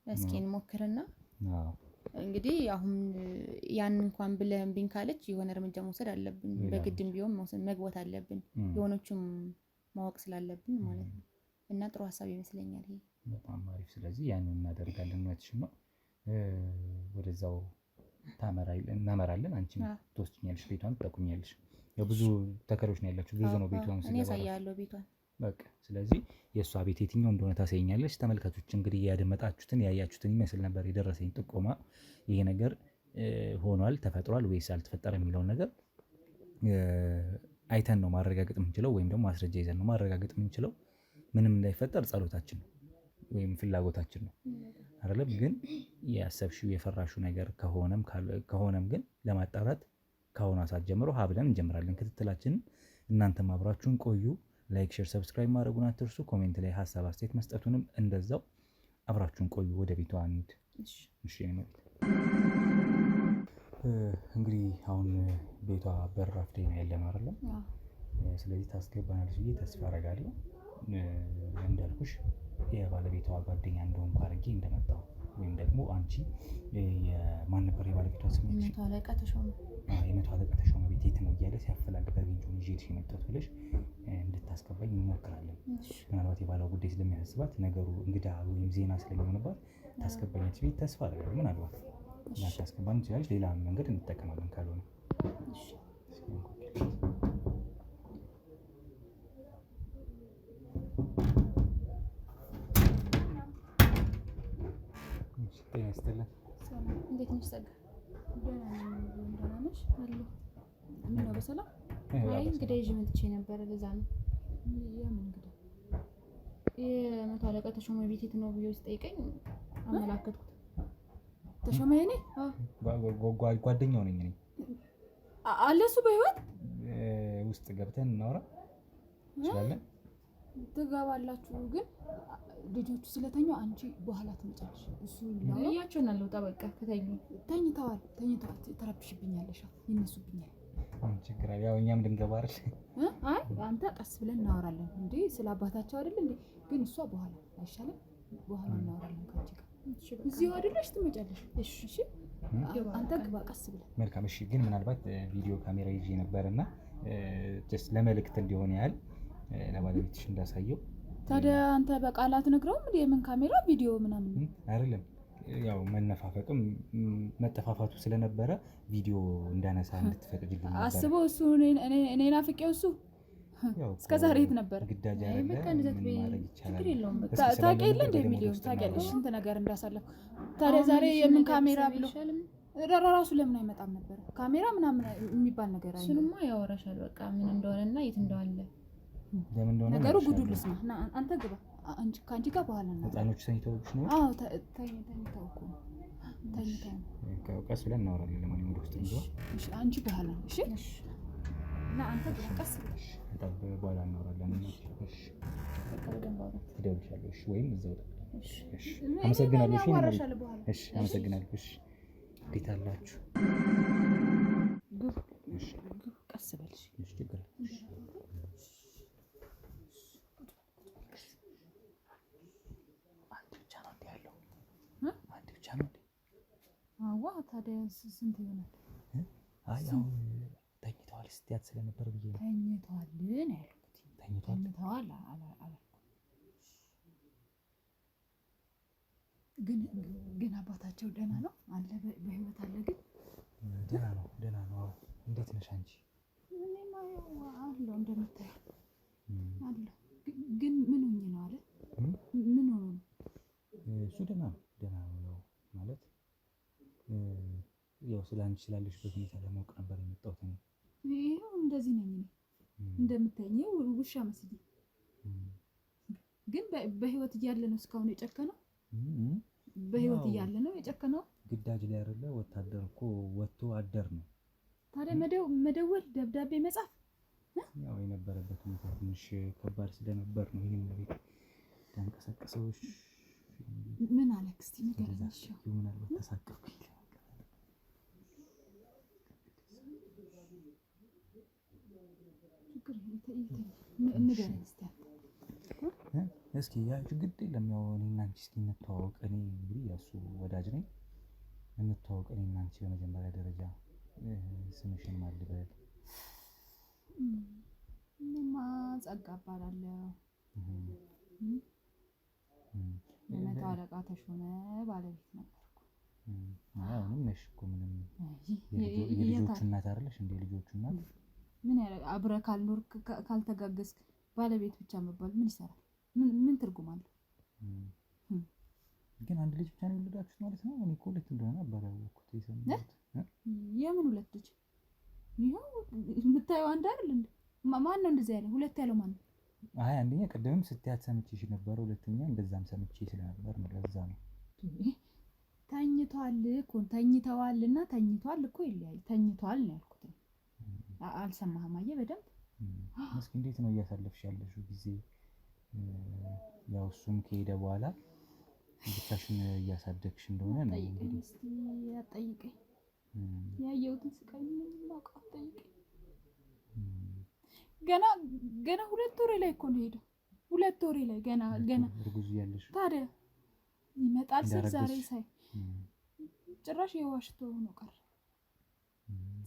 Speaker 3: እስኪ እንሞክርና እንግዲህ አሁን ያን እንኳን ብለህ እምቢኝ ካለች የሆነ እርምጃ መውሰድ አለብን። በግድም ቢሆን መግባት አለብን። የሆነችም ማወቅ ስላለብን ማለት ነው። እና ጥሩ ሀሳብ ይመስለኛል ይሄ።
Speaker 1: በጣም አሪፍ። ስለዚህ ያንን እናደርጋለን። እውነትሽን ነው። ወደዛው እናመራለን። አንቺም ትወስጂኛለሽ፣ ቤቷን ትጠቁኛለሽ። ብዙ ተከራዮች ነው ያላችሁ፣ ብዙ ነው ቤቷን
Speaker 3: እኔ ያሳያለሁ ቤቷን።
Speaker 1: በቃ ስለዚህ የእሷ ቤት የትኛው እንደሆነ ታሳይኛለሽ። ተመልካቾች እንግዲህ ያደመጣችሁትን ያያችሁትን ይመስል ነበር የደረሰኝ ጥቆማ። ይሄ ነገር ሆኗል ተፈጥሯል ወይስ አልተፈጠረም የሚለውን ነገር አይተን ነው ማረጋገጥ የምንችለው፣ ወይም ደግሞ ማስረጃ ይዘን ነው ማረጋገጥ የምንችለው። ምንም እንዳይፈጠር ጸሎታችን ነው ወይም ፍላጎታችን ነው አይደለም። ግን ያሰብሽው የፈራሽው ነገር ከሆነም ግን ለማጣራት ከአሁኑ ሰዓት ጀምሮ ሀብለን እንጀምራለን ክትትላችንን። እናንተም አብራችሁን ቆዩ። ላይክ፣ ሼር፣ ሰብስክራይብ ማድረጉን አትርሱ። ኮሜንት ላይ ሀሳብ አስተያየት መስጠቱንም እንደዛው አብራችሁን ቆዩ። ወደ ቤቷ እንሂድ። እሺ እንግዲህ አሁን ቤቷ በራፍ ላይ ነው ያለነው አይደለም። ስለዚህ ታስገባናለች ብዬ ተስፋ አደርጋለሁ። እንዳልኩሽ የባለቤቷ ጓደኛ እንደሆንኩ አድርጌ እንደመጣሁ ወይም ደግሞ አንቺ የማን ነበር የባለቤቷ ስም?
Speaker 3: የመቶ አለቃ ተሾመ።
Speaker 1: የመቶ አለቃ ተሾመ ቤት የት ነው እያለ ሲያፈላልግ አግኝቼውን ይዤ የመጣሁት ብለሽ እንድታስገባኝ እንሞክራለን። ምናልባት የባሏ ጉዳይ ስለሚያሳስባት ነገሩ እንግዳ ወይም ዜና ስለሚሆንባት ታስገባኛለች ብዬ ተስፋ አደርጋለሁ። ምናልባት ላታስገባን ትችላለች። ሌላ መንገድ እንጠቀማለን ካልሆነ ጤና ይስጥልን።
Speaker 3: እንዴት ነሽ ጸጋ? ደህና ነሽ? አለሁ። ምነው በሰላም? አይ እንግዳ ይዤ መጥቼ ነበረ፣ ለዛ ነው። የምን እንግዳ? የመቶ አለቃ ተሾመ ቤት የት ነው ብዬ ስጠይቀኝ አመላከትኩት። ተሾመ የኔ
Speaker 1: ጓደኛው ነኝ እኔ።
Speaker 3: አለ እሱ በህይወት
Speaker 1: ውስጥ ገብተን እናውራ እንችላለን?
Speaker 2: ትገባላችሁ ግን ልጆቹ ስለተኙ አንቺ በኋላ ትመጫለሽ። እሱ
Speaker 3: ያያቸውን አለው ጠበቃ
Speaker 2: ተኝተዋል። ተረብሽብኛለሽ፣ ይነሱብኛል።
Speaker 1: ችግር አለ። ያው እኛም ልንገባ አይደል?
Speaker 2: አይ አንተ ቀስ ብለን እናወራለን እንዴ ስለ አባታቸው አይደል እንዴ? ግን እሷ በኋላ አይሻልም? በኋላ እናወራለን ካንቺ ጋር እዚሁ አይደለሽ? ትመጫለሽ። እሺ አንተ ግባ ቀስ ብለን።
Speaker 1: መልካም እሺ። ግን ምናልባት ቪዲዮ ካሜራ ይዤ ነበርና ጀስት ለመልእክት እንዲሆን ያህል ለባለቤትሽ እንዳሳየው።
Speaker 2: ታዲያ አንተ በቃላት ነግረውም እንዴ? የምን ካሜራ ቪዲዮ ምናምን
Speaker 1: አይደለም። ያው መነፋፈቅም መጠፋፋቱ ስለነበረ ቪዲዮ እንዳነሳ እንድትፈቅድልኝ ነበር
Speaker 2: አስበው። እሱ እኔ ናፍቄው እሱ እስከ ዛሬ የት ነበር?
Speaker 1: ግዳጅ አይደለ? ምን ማድረግ ይቻላል?
Speaker 2: ታውቂያለሽ እንደ ቪዲዮ ታውቂያለሽ ስንት ነገር እንዳሳለፍ። ታዲያ ዛሬ የምን ካሜራ ብሎ ራሱ ለምን አይመጣም ነበር? ካሜራ ምናምን የሚባል ነገር አይ
Speaker 3: እሱንማ ያወራሻል። በቃ ምን እንደሆነና የት እንዳለ
Speaker 1: ለምን እንደሆነ
Speaker 2: ነገሩ ጉዱ ልስማ። አንተ ግባ። ከአንቺ ጋር በኋላ ነው።
Speaker 1: ህፃኖቹ ተኝተውሽ ነው?
Speaker 2: አዎ ተኝተው እኮ ተኝተው።
Speaker 1: ቀስ ብለን እናወራለን። ለማንኛውም ወደ ውስጥ እንግባ።
Speaker 2: እሺ አንቺ በኋላ እሺ። እና አንተ ግባ ቀስ ብለሽ
Speaker 1: በኋላ እናወራለን። እሺ እደውልልሻለሁ። እሺ ወይም እዛው እሺ። አመሰግናለሁ። እሺ አመሰግናለሁ። እሺ እንዴት አላችሁ?
Speaker 2: እሺ ቀስ በልሽ።
Speaker 1: እሺ ችግር
Speaker 2: አዋ ታዲያ ስንት ይሆናል?
Speaker 1: አይ አሁን ተኝተዋል ስትያት ስለነበር ብዬ ነው።
Speaker 2: ተኝተዋል ነው ያልኩት።
Speaker 1: ተኝተዋል
Speaker 2: አላልኩም። ግን አባታቸው ደህና ነው አለ? በህይወት አለ? ግን
Speaker 1: ደህና ነው። እንዴት ነሽ አንቺ?
Speaker 2: እኔማ አለሁ እንደምታየው አለሁ። ግን ምን ሆኜ ነው አለ? ምን ሆኖ ነው?
Speaker 1: እሱ ደህና ነው። ያው ማለት ያው ስለ አንቺ ስላለሽበት ሁኔታ ለማወቅ ነበር የመጣሁት እኔ።
Speaker 2: ይኸው እንደዚህ ነኝ እኔ እንደምታየኝ ውሻ መስዬ። ግን በህይወት እያለ ነው እስካሁን የጨከነው? በህይወት እያለ ነው የጨከነው?
Speaker 1: ግዳጅ ላይ አይደለ? ወታደር እኮ ወጥቶ አደር ነው።
Speaker 2: ታዲያ መደወል፣ ደብዳቤ መጻፍ
Speaker 1: ያው የነበረበት ሁኔታ ትንሽ ከባድ ስለነበር ነው ይሄን ነገር ያንቀሳቀሰው።
Speaker 2: ምን አለክ እስቲ ንገረኝ። እሺ
Speaker 1: ምናልባት ተሳቀቅኩኝ።
Speaker 2: ንገረኝ
Speaker 1: እስኪ። ያ ግድ የለም ያው እኔና አንቺ እስኪ እንተዋወቅ። እኔ እንግዲህ የእሱ ወዳጅ ነኝ። እንተዋወቅ እኔ እና አንቺ በመጀመሪያ ደረጃ ስምሽን ማን ልበል?
Speaker 2: እኔማ ጸጋ እባላለሁ። የመቶ አለቃ ተሾመ ባለቤት ነበርኩ።
Speaker 1: አሁንም ነሽ እኮ ምንም የልጆቹ እናት አይደለሽ እንዴ? ልጆቹ እናት
Speaker 2: ምን ያለ አብረህ ካልኖርክ ካልተጋገዝክ ባለቤት ብቻ መባል ምን ይሰራል? ምን ትርጉም አለው?
Speaker 1: ግን አንድ ልጅ ብቻ ነው የወለዳችሁት ማለት ነው? እኔ እኮ ሁለት እንደሆነ ነበር ያወቅሁት የሰማሁት።
Speaker 2: የምን ሁለት ልጅ? ይኸው የምታየው አንድ አይደል እንዴ? ማን ነው እንደዚህ ያለ? ሁለት ያለው ማን ነው?
Speaker 1: አይ አንደኛ ቀደምም ስትያት ሰምቼሽ ነበር፣ ሁለተኛ እንደዛም ሰምቼ ስለነበር ነው። ለዛ ነው
Speaker 2: ተኝቷል እኮ ተኝተዋልና ተኝቷል እኮ ይለያል። ተኝቷል ነው ያልኩት። አልሰማህም? አየህ በደንብ
Speaker 1: እስኪ እንዴት ነው እያሳለፍሽ ያለሽው ጊዜ? ያው እሱም ከሄደ በኋላ ብቻሽን እያሳደግሽ እንደሆነ ነው እንግዲህ።
Speaker 2: እስቲ አትጠይቀኝ። ያየሁትን ስቃይ ምን ማውቀው? አትጠይቀኝ። ገና 2 ወሬ ላይ እኮ ነው ሄደው። 2 ወሬ ላይ ገና
Speaker 1: እርጉዝ ያለሽ
Speaker 2: ታዲያ ይመጣል ስል ዛሬ ሳይ ጭራሽ የዋሽቶ ነው ቀረ።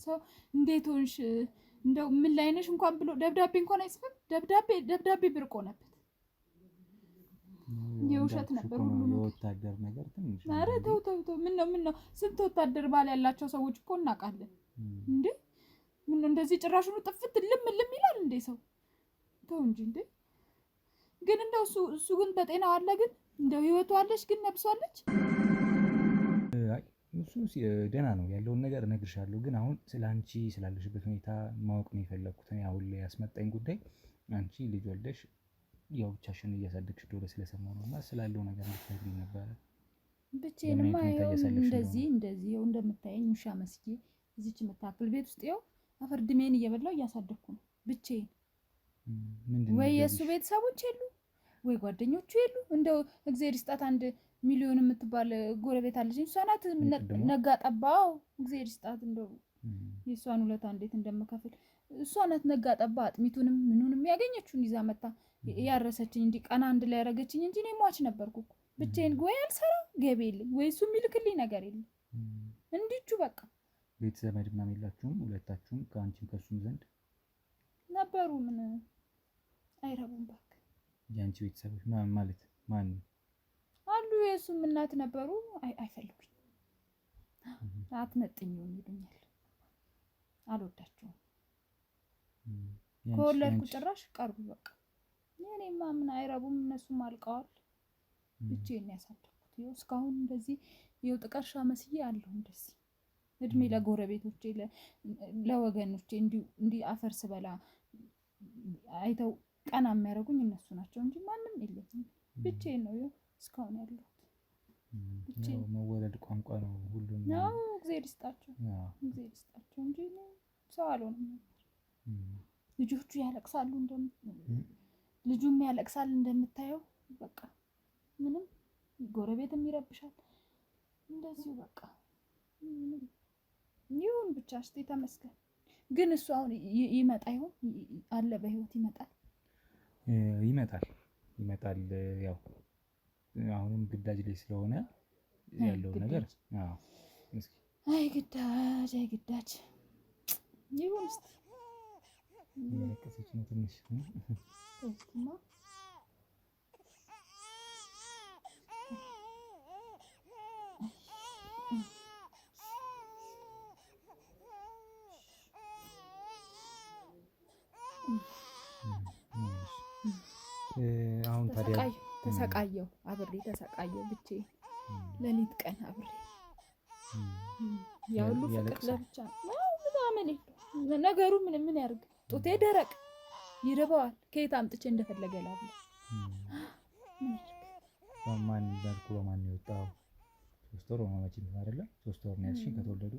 Speaker 2: ሰው እንዴት ሆንሽ እንደው ምን ላይ ነሽ እንኳን ብሎ ደብዳቤ እንኳን አይጽፍም። ደብዳቤ ብርቆ ነበር። የውሸት ነበር ሁሉ ነው።
Speaker 1: የወታደር ነገር ትንሽ
Speaker 2: ኧረ ተው ምን ነው ስንት ወታደር ባል ያላቸው ሰዎች እኮ እናውቃለን እንዴ። ምን እንደዚህ ጭራሹን ጥፍት ልም ይላል እንዴ ሰው? ተው እንጂ እንዴ። ግን እንደው እሱ ግን በጤናው አለ? ግን እንደው ህይወቱ አለች? ግን ነብሷለች?
Speaker 1: አይ እሱ ደህና ነው ያለውን ነገር እነግርሻለሁ። ግን አሁን ስለ አንቺ ስላለሽበት ሁኔታ ማወቅ ነው የፈለኩት። እኔ አሁን ላይ ያስመጣኝ ጉዳይ አንቺ ልጅ ወልደሽ ያው ብቻሽን እያሳደግሽ እንደሆነ ስለሰማሁ ነው። እና ስላለው ነገር እንድትነግሪኝ ነበረ።
Speaker 2: ብቻዬንማ ይኸው እንደዚህ ይኸው እንደምታየኝ ውሻ መስዬ እዚች የምታክል ቤት ውስጥ ይኸው አፈር ድሜን እየበላሁ እያሳደግኩ ነው ብቻዬን። ወይ የእሱ ቤተሰቦች የሉ ወይ ጓደኞቹ የሉ። እንደው እግዚአብሔር ይስጣት 1 ሚሊዮን የምትባል ጎረቤት አለችኝ። እሷ ናት ነጋ ጠባው። እግዚአብሔር ይስጣት እንደው የእሷን ውለታ እንዴት እንደምከፍል። እሷ ናት ነጋ ጠባ አጥሚቱንም ምኑንም ያገኘችውን ይዛ መጣ ያረሰችኝ። እንዲህ ቀና አንድ ላይ ያረገችኝ እንጂ እኔ ሟች ነበርኩ እኮ ብቻዬን። ወይ አልሰራ ገቢ የለኝ ወይ እሱ የሚልክልኝ ነገር የለም። እንዲቹ በቃ
Speaker 1: ቤተሰብ ምናምን የላችሁም? ሁለታችሁም ከአንቺም ከሱም ዘንድ
Speaker 2: ነበሩ። ምን አይረቡም እባክህ።
Speaker 1: የአንቺ ቤተሰቦች ማለት ማን
Speaker 2: አሉ? የእሱም እናት ነበሩ። አይፈልጉኝ፣ አትመጥኝም ይሉኛል። አልወዳቸውም። ከወለድኩ ጭራሽ ቀርቡ በቃ። እኔማ ምን አይረቡም፣ እነሱም አልቀዋል። ብቻዬን ያሳደግኩት ይኸው እስካሁን እንደዚህ ይኸው ጥቀርሻ መስዬ አለሁ እንደዚህ እድሜ ለጎረቤቶቼ ለወገኖቼ እንዲህ አፈር ስበላ አይተው ቀና የሚያደርጉኝ እነሱ ናቸው እንጂ ማንም የለኝም። ብቻዬን ነው ይኸው እስካሁን ያለሁት።
Speaker 1: ብቻዬን መወለድ ቋንቋ ነው ሁሉም
Speaker 2: ነው። እግዚአብሔር ይስጣቸው እንጂ ሰው አልሆንም ነበር። ልጆቹ ያለቅሳሉ ልጁም ያለቅሳል እንደምታየው። በቃ ምንም ጎረቤትም ይረብሻል እንደዚሁ በቃ ይሁን ብቻ እስቲ ተመስገን። ግን እሱ አሁን ይመጣ ይሆን? አለ በህይወት ይመጣል? ይመጣል። ያው አሁንም ግዳጅ ላይ ስለሆነ ያለው ነገር እስኪ አይ ግዳጅ ይሁን እስቲ። የለቀሰች ነው ትንሽ ተስማ
Speaker 1: አሁን ታዲያ
Speaker 2: ተሰቃየሁ ተሰቃየሁ ብቻዬን ሌሊት ቀን አብሬ ያው ሁሉ ፍቅር ለብቻ ምናምን ነገሩ ምን ያርግ? ጡቴ ደረቅ ይርበዋል። ከየት አምጥቼ እንደፈለገ ላብላ።
Speaker 1: በማን በማን የወጣው? 3 ወር ነው መቼም አይደለ? 3 ወር ነው ያልሽኝ ከተወለዱ?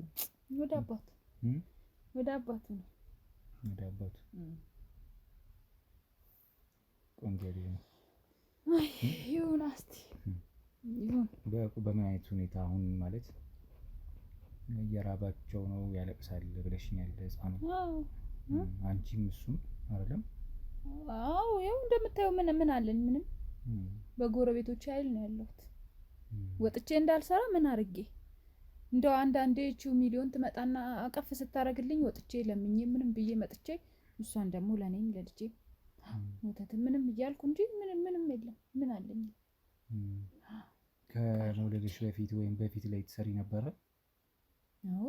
Speaker 2: ወደ አባቱ ነው። ወደ አባቱ
Speaker 1: ቆንጆ ነው።
Speaker 2: ይሁን እስቲ ይሁን።
Speaker 1: በምን አይነት ሁኔታ አሁን ማለት እየራባቸው ነው ያለቅሳል ብለሽኛል ህፃኑ? አንቺም እሱም አይደለም?
Speaker 2: አዎ ያው እንደምታየው ምን አለኝ? ምንም በጎረቤቶች ኃይል ነው ያለሁት። ወጥቼ እንዳልሰራ ምን አርጌ እንደው አንዳንዴ እቺው ሚሊዮን ትመጣና አቀፍ ስታረግልኝ ወጥቼ ለምኜ ምንም ብዬ መጥቼ እሷን ደግሞ ለኔም ለልጄ ወተት ምንም እያልኩ እንጂ ምንም የለም። ምን አለኝ?
Speaker 1: ከመውለድሽ በፊት ወይም በፊት ላይ ትሰሪ ነበረ?
Speaker 2: አዎ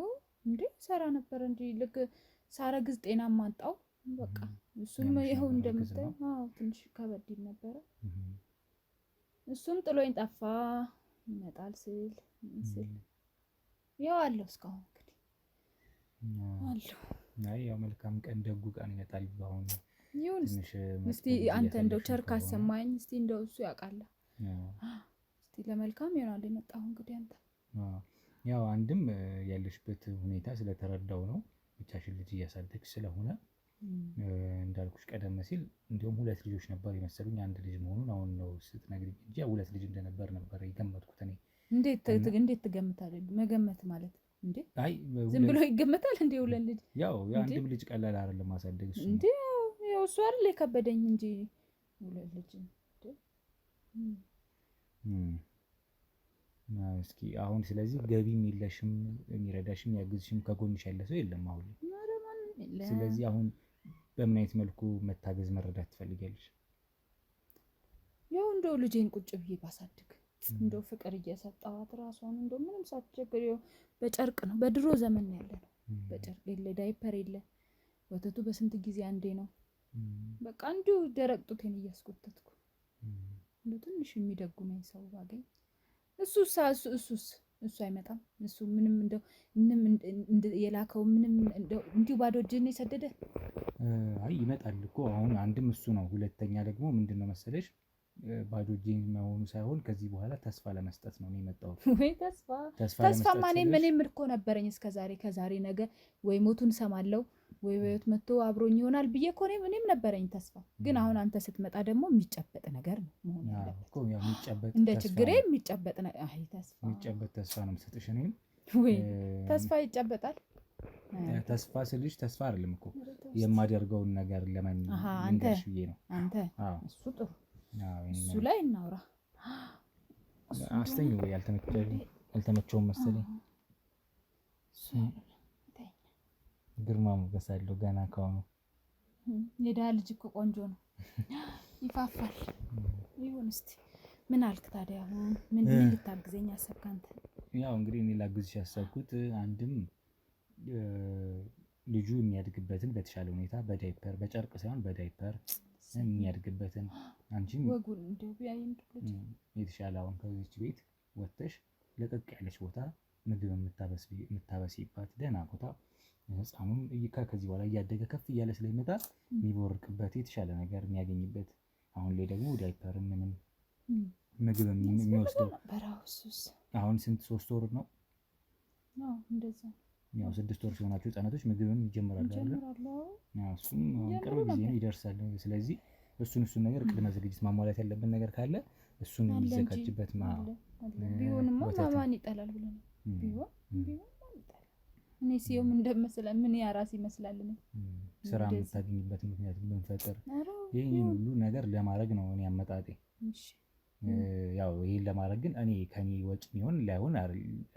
Speaker 2: እንዴ ሰራ ነበር እንጂ ልክ ሳረግዝ ጤናማ አጣው። በቃ እሱም ይኸው እንደምታይ አዎ ትንሽ ከበድ ይል ነበረ። እሱም ጥሎኝ ጠፋ። ይመጣል ስል ያው አለው እስካሁን እንግዲህ አለው።
Speaker 1: አይ ያው መልካም ቀን ደጉ ቀን ይመጣል። አሁን
Speaker 2: ይሁን እስቲ አንተ እንደው ቸር ካሰማኝ እስቲ እንደው እሱ ያውቃል። እስቲ ለመልካም ይሆናል የመጣው እንግዲህ አንተ
Speaker 1: ያው አንድም ያለሽበት ሁኔታ ስለተረዳው ነው። ብቻሽን ልጅ እያሳደግሽ ስለሆነ እንዳልኩሽ ቀደም ሲል እንዲሁም 2 ልጆች ነበር የመሰሉኝ አንድ ልጅ መሆኑን አሁን ነው ስትነግሪኝ እንጂ 2 ልጅ እንደነበር የገመትኩት እኔ።
Speaker 2: እንዴት ትገምታለህ? መገመት ማለት እንዴ?
Speaker 1: አይ
Speaker 2: ዝም ብሎ ይገመታል እንዴ? 2 ልጅ
Speaker 1: ያው የአንድም ልጅ ቀላል አይደለም ማሳደግ እሱ
Speaker 2: እንዴ? ያው እሱ አይደል የከበደኝ እንጂ 2 ልጅ
Speaker 1: እስኪ አሁን ስለዚህ ገቢም የለሽም የሚረዳሽም ያግዝሽም ከጎንሽ ያለ ሰው የለም አሁን። ስለዚህ አሁን በምን አይነት መልኩ መታገዝ መረዳት ትፈልጊያለሽ?
Speaker 2: ያው እንደው ልጄን ቁጭ ብዬ ባሳድግ እንደው ፍቅር እየሰጣት ራሷን እንደው ምንም ሳትቸግር ያው በጨርቅ ነው በድሮ ዘመን ያለ ነው። በጨርቅ የለ ዳይፐር የለ ወተቱ በስንት ጊዜ አንዴ ነው። በቃ እንዲሁ ደረቅ ጡቴን እያስቆጠጥኩ እንደው ትንሽ የሚደጉመኝ ሰው ባገኝ እሱ አይመጣም። እሱ ምንም እንደው የላከው ምንም እንደው እንዲሁ ባዶ እጅን የሰደደ
Speaker 1: አይ ይመጣል እኮ አሁን አንድም እሱ ነው። ሁለተኛ ደግሞ ምንድነው መሰለሽ ባዶ እጅን መሆኑ ሳይሆን ከዚህ በኋላ ተስፋ ለመስጠት ነው የመጣው።
Speaker 2: ወይ ተስፋ ምንም እኮ ነበረኝ እስከዛሬ ከዛሬ ነገ ወይ ሞቱን ሰማለው ወይ ወይት መጥቶ አብሮኝ ይሆናል ብዬ እኮ እኔም ነበረኝ ተስፋ። ግን አሁን አንተ ስትመጣ ደግሞ የሚጨበጥ ነገር ነው መሆን ያለበት
Speaker 1: እኮ ያው የሚጨበጥ
Speaker 2: እንደ ችግሬ የሚጨበጥ አይ ተስፋ
Speaker 1: የሚጨበጥ ተስፋ ነው የምሰጥሽ እኔም።
Speaker 2: ወይ ተስፋ ይጨበጣል?
Speaker 1: ተስፋ ስልሽ ተስፋ አይደለም እኮ የማደርገውን ነገር ለመንገርሽ ብዬ ነው።
Speaker 2: አንተ እሱ ጥሩ እሱ ላይ እናውራ።
Speaker 1: አስተኝ ወይ ያልተመቸውም መሰለኝ። ግርማ ሞገስ አለው ገና ከሆነ።
Speaker 2: የድሃ ልጅ እኮ ቆንጆ ነው ይፋፋል። ይሁን እስቲ ምን አልክ ታዲያ? አሁን ምን ልታግዘኝ አሰብክ አንተ?
Speaker 1: ያው እንግዲህ እኔ ላግዝሽ ያሰብኩት አንድም ልጁ የሚያድግበትን በተሻለ ሁኔታ በዳይፐር በጨርቅ ሳይሆን በዳይፐር የሚያድግበትን አንቺም
Speaker 2: ወጉን እንደው ቢያይም
Speaker 1: የተሻለ አሁን ከዚች ቤት ወጥተሽ ለቀቅ ያለች ቦታ ምግብ የምታበሲባት ደህና ቦታ ህፃኑም ከዚህ በኋላ እያደገ ከፍ እያለ ስለሚመጣ የሚቦርቅበት የተሻለ ነገር የሚያገኝበት። አሁን ላይ ደግሞ ዳይፐር ምንም ምግብ የሚወስደው አሁን ስንት 3 ወር ነው?
Speaker 2: አዎ እንደዛ
Speaker 1: ያው 6 ወር ሲሆናቸው ህፃናቶች ምግብም ይጀምራሉ አይደል? ያው እሱም ቅርብ ጊዜ ነው ይደርሳል። ስለዚህ እሱን ነገር ቅድመ ዝግጅት ማሟላት ያለብን ነገር ካለ እሱን የሚዘጋጅበት
Speaker 2: ቢሆንማ ማማን ይጠላል ብለን ቢሆን ማን ይጠላል? እኔ ሲየም እንደምመስለን ምን ያራስ ይመስላል ነው
Speaker 1: ስራ የምታገኝበት ምክንያት ብንፈጥር ይሄን ሁሉ ነገር ለማድረግ ነው እኔ አመጣጤ። ያው ይሄን ለማድረግ ግን እኔ ከኔ ወጪ የሚሆን ላይሆን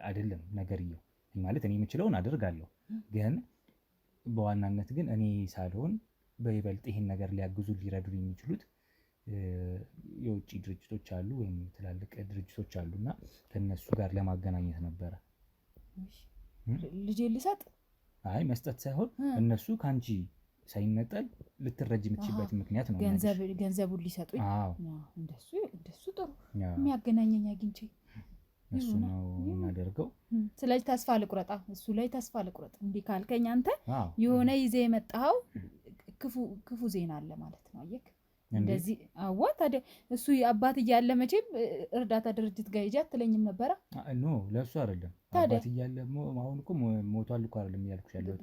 Speaker 1: አይደለም ነገርየው ማለት እኔ የምችለውን አደርጋለሁ። ግን በዋናነት ግን እኔ ሳልሆን በይበልጥ ይሄን ነገር ሊያግዙ ሊረዱ የሚችሉት የውጭ ድርጅቶች አሉ ወይም ትላልቅ ድርጅቶች አሉና ከነሱ ጋር ለማገናኘት ነበረ።
Speaker 2: ልጄ ልሰጥ
Speaker 1: አይ መስጠት ሳይሆን እነሱ ካንቺ ሳይነጠል ልትረጅ የምትችልበት ምክንያት ነው።
Speaker 2: ገንዘቡን ሊሰጡኝ እንደሱ ጥሩ የሚያገናኘኝ አግኝቼ
Speaker 1: እሱ ነው እናደርገው።
Speaker 2: ስለዚህ ተስፋ ልቁረጣ እሱ ላይ ተስፋ ልቁረጥ እንዴ ካልከኝ አንተ የሆነ ይዘህ የመጣው ክፉ ዜና አለ ማለት ነው። አየክ እንደዚህ አዋ ታዲያ እሱ አባት እያለ መቼም እርዳታ ድርጅት ጋር ሂጂ አትለኝም ነበረ?
Speaker 1: ኖ ለሱ አይደለም አባት እያለ አሁን እኮ ሞቷል እኮ አይደለም እያልኩሽ ያለው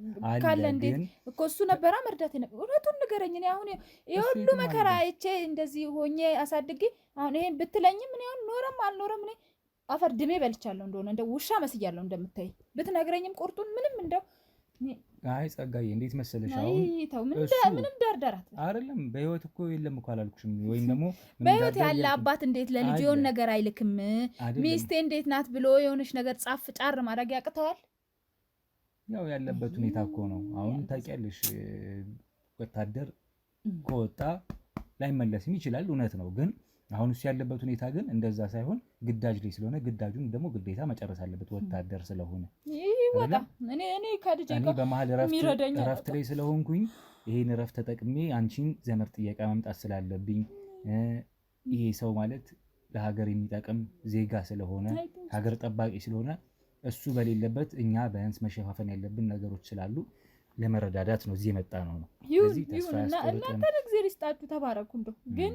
Speaker 2: ካለ እንዴት እኮ እሱ ነበራ መርዳት ነበር። እውነቱን ንገረኝ። እኔ አሁን የሁሉ መከራ አይቼ እንደዚህ ሆኜ አሳድጌ አሁን ይሄን ብትለኝም እኔ አሁን ኖረም አልኖረም እኔ አፈር ድሜ በልቻለሁ እንደሆነ እንደ ውሻ መስያለሁ እንደምታይ ብትነግረኝም ቁርጡን ምንም እንደው
Speaker 1: አይ ጸጋዬ እንዴት መሰለሽ
Speaker 2: አይ
Speaker 1: አሁን
Speaker 2: ተው
Speaker 1: እሱ
Speaker 2: ምንም ዳርዳራት
Speaker 1: አይደለም በህይወት እኮ የለም እኮ አላልኩሽም ወይም ደግሞ
Speaker 2: በህይወት ያለ አባት እንዴት ለልጅ የሆነ ነገር አይልክም?
Speaker 1: አይደለም።
Speaker 2: ሚስቴ እንዴት ናት ብሎ የሆነች ነገር ጻፍ ጫር ማድረግ ያቅተዋል?
Speaker 1: ያው ያለበት ሁኔታ እኮ ነው። አሁን ታውቂያለሽ ወታደር ከወጣ ላይመለስም ይችላል፣ እውነት ነው። ግን አሁን እሱ ያለበት ሁኔታ ግን እንደዛ ሳይሆን ግዳጅ ላይ ስለሆነ ግዳጁን ደግሞ ግዴታ መጨረስ አለበት ወታደር ስለሆነ።
Speaker 2: ይወጣ እኔ ከልጄ
Speaker 1: እኔ
Speaker 2: ጋር
Speaker 1: በመሀል እረፍት ላይ ስለሆንኩኝ ይሄን እረፍት ተጠቅሜ አንቺን ዘመድ ጥየቃ መምጣት ስላለብኝ ይሄ ሰው ማለት ለሀገር የሚጠቅም ዜጋ ስለሆነ ሀገር ጠባቂ ስለሆነ እሱ በሌለበት እኛ ቢያንስ መሸፋፈን ያለብን ነገሮች ስላሉ ለመረዳዳት ነው እዚህ የመጣ ነው። ስለዚህ ተስፋ ያስቆርጠን።
Speaker 2: እናንተ እግዚአብሔር ይስጣችሁ ተባረኩ። እንደው ግን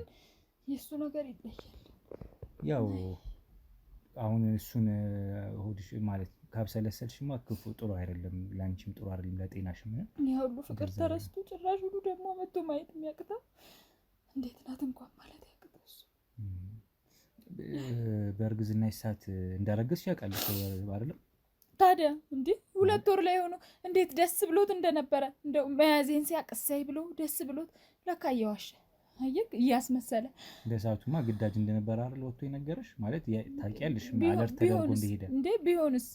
Speaker 2: የእሱ ነገር ይለያል። ያው
Speaker 1: አሁን እሱን ሆድሽ ማለት ካብሰለሰልሽማ ክፉ ጥሩ አይደለም፣ ለአንቺም ጥሩ አይደለም፣ ለጤናሽም።
Speaker 2: ያ ሁሉ ፍቅር ተረስቶ ጭራሽ ሁሉ ደግሞ መጥቶ ማየት የሚያቅተው እንዴት ናት እንኳን ማለት ያቅተው እሱ
Speaker 1: በእርግዝና ሰዓት እንዳረገዝሽ ያውቃል አይደለም?
Speaker 2: ታዲያ እንዴ 2 ወር ላይ ሆኖ እንዴት ደስ ብሎት እንደነበረ እንደው መያዜን ሲያቅሰይ ብሎ ደስ ብሎት ለካ እየዋሸ አየክ እያስመሰለ
Speaker 1: በሰዓቱማ ግዳጅ እንደነበረ አይደል ወጥቶ የነገረሽ ማለት ታውቂያለሽ አለርት ተደርጎ እንደሄደ
Speaker 2: እንዴ ቢሆንስ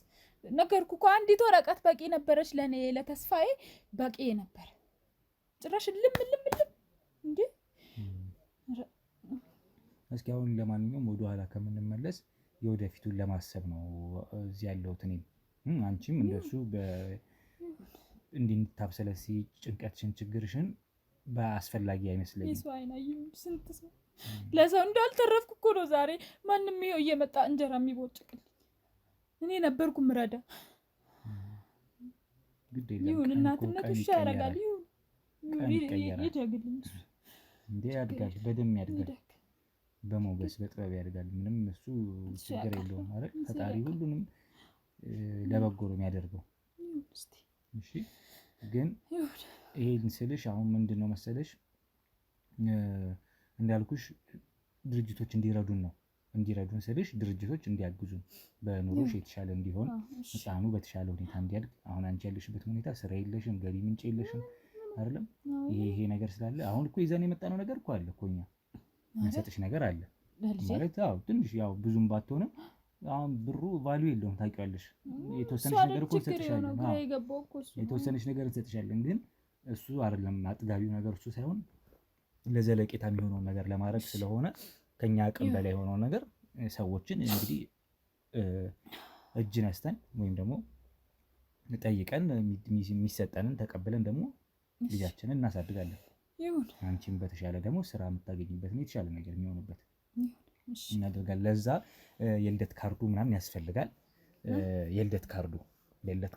Speaker 2: ነገርኩ እኮ አንዲት ወረቀት በቂ ነበረች ለኔ ለተስፋዬ በቂ ነበር ጭራሽ ልም እንዴ
Speaker 1: እስኪ አሁን ለማንኛውም ወደ ኋላ ከምንመለስ የወደፊቱን ለማሰብ ነው እዚህ ያለሁት እኔም አንቺም እንደሱ እንድታብሰለሲ ጭንቀትሽን ችግርሽን በአስፈላጊ አይመስለኝም።
Speaker 2: ይስው አይናይም ስንት ሰው ለሰው እንዳልተረፍኩ እኮ ነው ዛሬ ማንም ይሄው እየመጣ እንጀራ የሚቦጭቅልኝ እኔ ነበርኩ ምረዳ።
Speaker 1: ግድ የለም
Speaker 2: ይሁን እናትነቱ ይሻረጋል። ይሁን ይደግልኝ
Speaker 1: እንዴ ያድጋል፣ በደም ያድጋል፣ በሞገስ በጥበብ ያድጋል። ምንም እሱ ችግር የለውም ማለት ፈጣሪ ሁሉንም ለበጎ ነው የሚያደርገው። እሺ ግን ይሄን ስልሽ አሁን ምንድነው መሰለሽ እንዳልኩሽ ድርጅቶች እንዲረዱን ስልሽ ድርጅቶች እንዲያግዙን በኑሮሽ የተሻለ እንዲሆን ህፃኑ በተሻለ ሁኔታ እንዲያድግ። አሁን አንቺ ያለሽበት ሁኔታ ስራ የለሽም፣ ገቢ ምንጭ የለሽም አይደለም? ይሄ ነገር ስላለ አሁን እኮ ይዘን የመጣነው ነገር እኮ አለ እኮ እኛ የምንሰጥሽ ነገር አለ ማለት አዎ ትንሽ ያው ብዙም ባትሆንም አሁን ብሩ ቫልዩ የለውም ታውቂዋለሽ። የተወሰነች ነገር እኮ እንሰጥሻለን። የተወሰነች ነገር እንሰጥሻለን ግን እሱ አይደለም አጥጋቢው ነገር እሱ ሳይሆን ለዘለቄታ የሚሆነውን ነገር ለማድረግ ስለሆነ ከኛ አቅም በላይ የሆነው ነገር ሰዎችን እንግዲህ እጅ ነስተን ወይም ደግሞ ጠይቀን የሚሰጠንን ተቀብለን ደግሞ ልጃችንን እናሳድጋለን። አንቺም በተሻለ ደግሞ ስራ የምታገኝበት የተሻለ ነገር የሚሆንበት እናደርጋለን። ለዛ የልደት ካርዱ ምናምን ያስፈልጋል። የልደት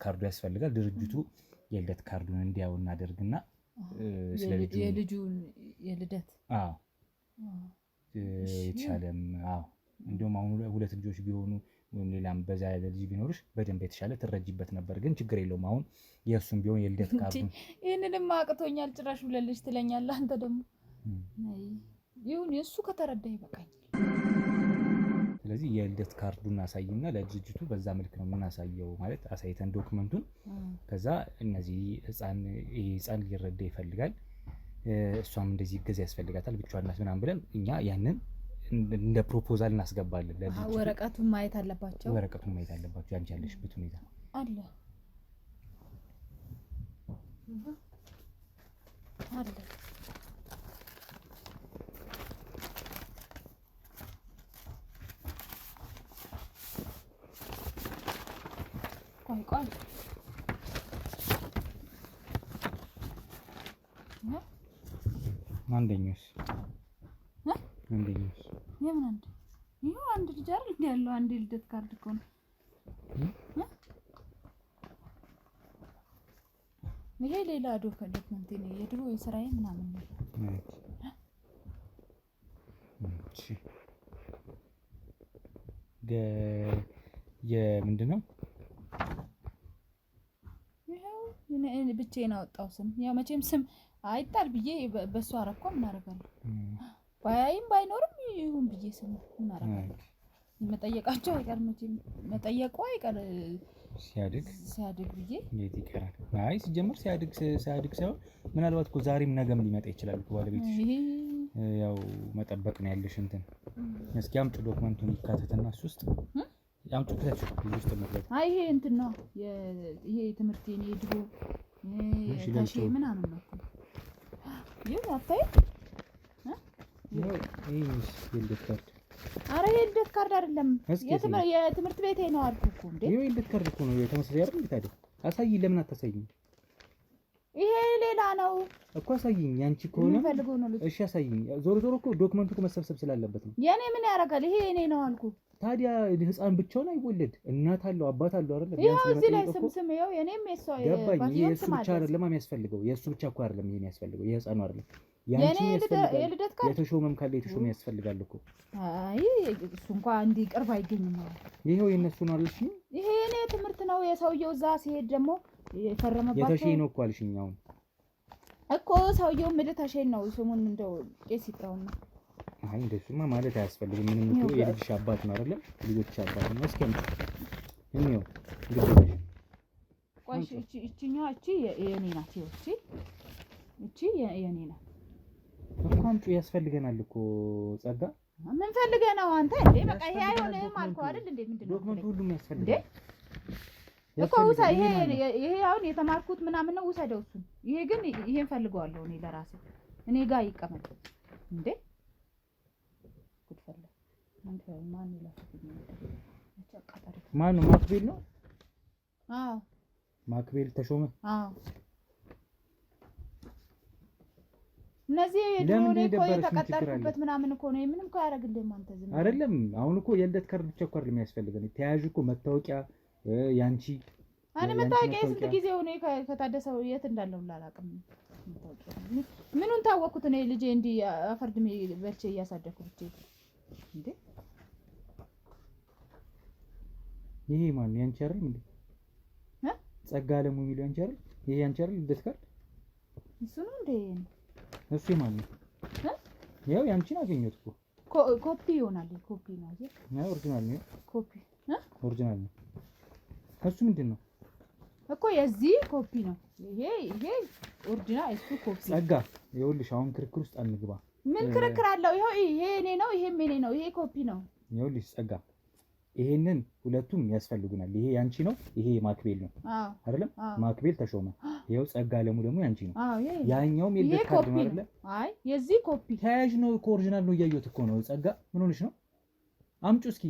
Speaker 1: ካርዱ ያስፈልጋል። ድርጅቱ የልደት ካርዱን እንዲያው እናደርግና
Speaker 2: የልጁን የልደት
Speaker 1: የተሻለም እንዲሁም አሁን 2 ልጆች ቢሆኑ ወይም ሌላም በዛ ያለ ልጅ ቢኖርሽ በደንብ የተሻለ ትረጂበት ነበር። ግን ችግር የለውም። አሁን የእሱም ቢሆን የልደት ካርዱን
Speaker 2: ይህንንም አቅቶኛል ጭራሽ 2 ልጅ ትለኛለህ አንተ ደግሞ። ይሁን የእሱ ከተረዳ ይበቃኝ።
Speaker 1: ስለዚህ የልደት ካርዱን አሳይና ለድርጅቱ በዛ መልክ ነው የምናሳየው ማለት አሳይተን ዶክመንቱን ከዛ እነዚህ ህፃን ሊረዳ ይፈልጋል እሷም እንደዚህ እገዛ ያስፈልጋታል ብቻዋን ናት ምናምን ብለን እኛ ያንን እንደ ፕሮፖዛል እናስገባለን ለድርጅቱ።
Speaker 2: ወረቀቱን ማየት አለባቸው
Speaker 1: አንቺ ያለሽበት ሁኔታ
Speaker 2: አለ ቆይ
Speaker 1: አንደኛውስ
Speaker 2: የምን አንድ ልጅ አይደል እንዴ ያለው አንድ ልደት ካርድ እኮ ነው። ይሄ ሌላ ዶክመንት ነው የድሮ የስራዬ ምናምን ነው።
Speaker 1: የምንድነው
Speaker 2: ይሄው እኔ ብቻዬን አወጣው ስም ያው መቼም ስም አይጣል ብዬ በሱ አረኳ ምን አደርጋለሁ ባይም ባይኖርም ይሁን ብዬ ስም ምን አደርጋለሁ መጠየቃቸው አይቀር መጠየቁ አይቀር ሲያድግ ብዬ
Speaker 1: እንዴት ይቀራል? አይ ሲጀምር ሲያድግ ሳይሆን ምናልባት እኮ ዛሬም ነገም ሊመጣ ይችላል እኮ ባለቤትሽ። ያው መጠበቅ ነው ያለሽ እንትን። እስኪ አምጪ ዶክመንቱን ይካተትና እሱ ውስጥ አምጪ ከተሽ ውስጥ መጥለጥ።
Speaker 2: አይ ይሄ እንትን ነው ይሄ ትምህርት የኔ ድሮ ታሺ ምናምን ነው ይሄ አታይ
Speaker 1: ይሄ የልደት ካርድ።
Speaker 2: ኧረ ይሄ የልደት ካርድ አይደለም የትምህርት ቤቴ ነው አልኩ እኮ እንዴ።
Speaker 1: ይሄ የልደት ካርድ እኮ ነው የተመሳሳይ አይደል? ታዲያ አሳይ። ለምን አታሳይኝ?
Speaker 2: ይሄ ሌላ ነው
Speaker 1: እኮ አሳይኝ። ያንቺ ከሆነ እሺ አሳይኝ። ዞሮ እኮ ዶክመንቱ እኮ መሰብሰብ ስላለበት ነው።
Speaker 2: የኔ ምን ያደርጋል? ይሄ የኔ ነው አልኩ።
Speaker 1: ታዲያ ህፃን ብቻውን አይወለድ። እናት አለው አባት አለው አይደል?
Speaker 2: ይሄው እዚህ ላይ ስም ይሄው የኔም የሷ
Speaker 1: የሱ ብቻ አይደለም የሚያስፈልገው። የሱ ብቻ እኮ አይደለም ይሄን ያስፈልገው። የህፃኑ አይደለም
Speaker 2: ያንቺ የልደት ካርድ
Speaker 1: የተሾመም ካለ የተሾመ ያስፈልጋል እኮ።
Speaker 2: አይ እሱ እንኳን እንዲህ ቅርብ አይገኝም ማለት
Speaker 1: ይሄው የነሱ ነው አልሽ።
Speaker 2: ይሄ የኔ ትምህርት ነው። የሰውየው እዛ ሲሄድ ደግሞ የፈረመባቸው
Speaker 1: የተሼ ነው እኮ አልሽኝ። አሁን
Speaker 2: እኮ ሰውየው ምድታሼን ነው ስሙን እንደው ቄስ ይጣው ነው።
Speaker 1: አይ እንደሱማ ማለት አያስፈልግም። ምንም እኮ የልጅሽ አባት ነው አይደለም? ልጆች አባት ነው። እስኪ እንየው ልጅሽ
Speaker 2: ቆይ እቺኛዋ እቺ የኔ ናት። እቺ የኔ ናት
Speaker 1: እኮ አምጪ። ያስፈልገናል እኮ ጸጋ።
Speaker 2: ምን ፈልገህ ነው አንተ እንዴ? በቃ ይሄ አይሆንም አልኩህ አይደል እንዴ? ምንድነው
Speaker 1: ዶክመንቱ ሁሉም ያስፈልጋል
Speaker 2: እኮ ውሰድ። ይሄ አሁን የተማርኩት ምናምን ነው ውሰደው እሱን። ይሄ ግን ይሄን ፈልገዋለሁ እኔ ለራሴ እኔ ጋር ይቀመጥ እንዴ። ጉድፈላ ማን ይላል?
Speaker 1: ማን ነው? ማክቤል ነው?
Speaker 2: አዎ
Speaker 1: ማክቤል ተሾመ።
Speaker 2: አዎ እነዚህ ድሮ እኮ የተቀጠርኩበት ምናምን እኮ ነው። ምንም እኮ ያደርግልህም አንተ ዝም
Speaker 1: አይደለም። አሁን እኮ የልደት ካርድ ብቻ እኮ አይደለም የሚያስፈልገን። ተያዥ እኮ መታወቂያ ያንቺ
Speaker 2: እኔ መታወቂያ ስንት ጊዜ ሆነ ከታደሰው የት እንዳለው አላውቅም። መታወቂያ ምኑን ታወቅኩት እኔ ልጄ እንዲህ አፈርድሜ በልቼ እያሳደኩ ብቻ እንዴ።
Speaker 1: ይሄ ማን ነው? ያንቺ አይደል እንዴ? ጸጋ አለሙ የሚለው ያንቺ አይደል? ይሄ ያንቺ አይደል? ልደት ካርድ
Speaker 2: እሱ ነው እንዴ?
Speaker 1: እሱ ማን ነው? ያው ያንቺን አገኘሁት እኮ
Speaker 2: ኮፒ ይሆናል። ኮፒ ነው አይደል?
Speaker 1: ነው ኦሪጂናል ነው።
Speaker 2: ኮፒ
Speaker 1: ኦሪጂናል ነው። እሱ ምንድን ነው
Speaker 2: እኮ የዚህ ኮፒ ነው። ይሄ ኦሪጂናል እሱ ኮፒ።
Speaker 1: ጸጋ ይኸውልሽ አሁን ክርክር ውስጥ አንግባ።
Speaker 2: ምን ክርክር አለው? ይሄ እኔ ነው፣ ይሄም እኔ ነው። ይሄ ኮፒ ነው።
Speaker 1: ይኸውልሽ ጸጋ ይሄንን ሁለቱም ያስፈልጉናል። ይሄ ያንቺ ነው፣ ይሄ ማክቤል ነው አይደለም? ማክቤል ተሾመ። ይሄው ጸጋ አለሙ ደግሞ ያንቺ ነው። ያኛውም የልደት ካርድ ነው አይደለ?
Speaker 2: አይ የዚህ ኮፒ
Speaker 1: ተያዥ ነው እኮ ኦሪጂናል ነው። እያየሁት እኮ ነው። ጸጋ ምን ሆነሽ ነው? አምጪው እስኪ።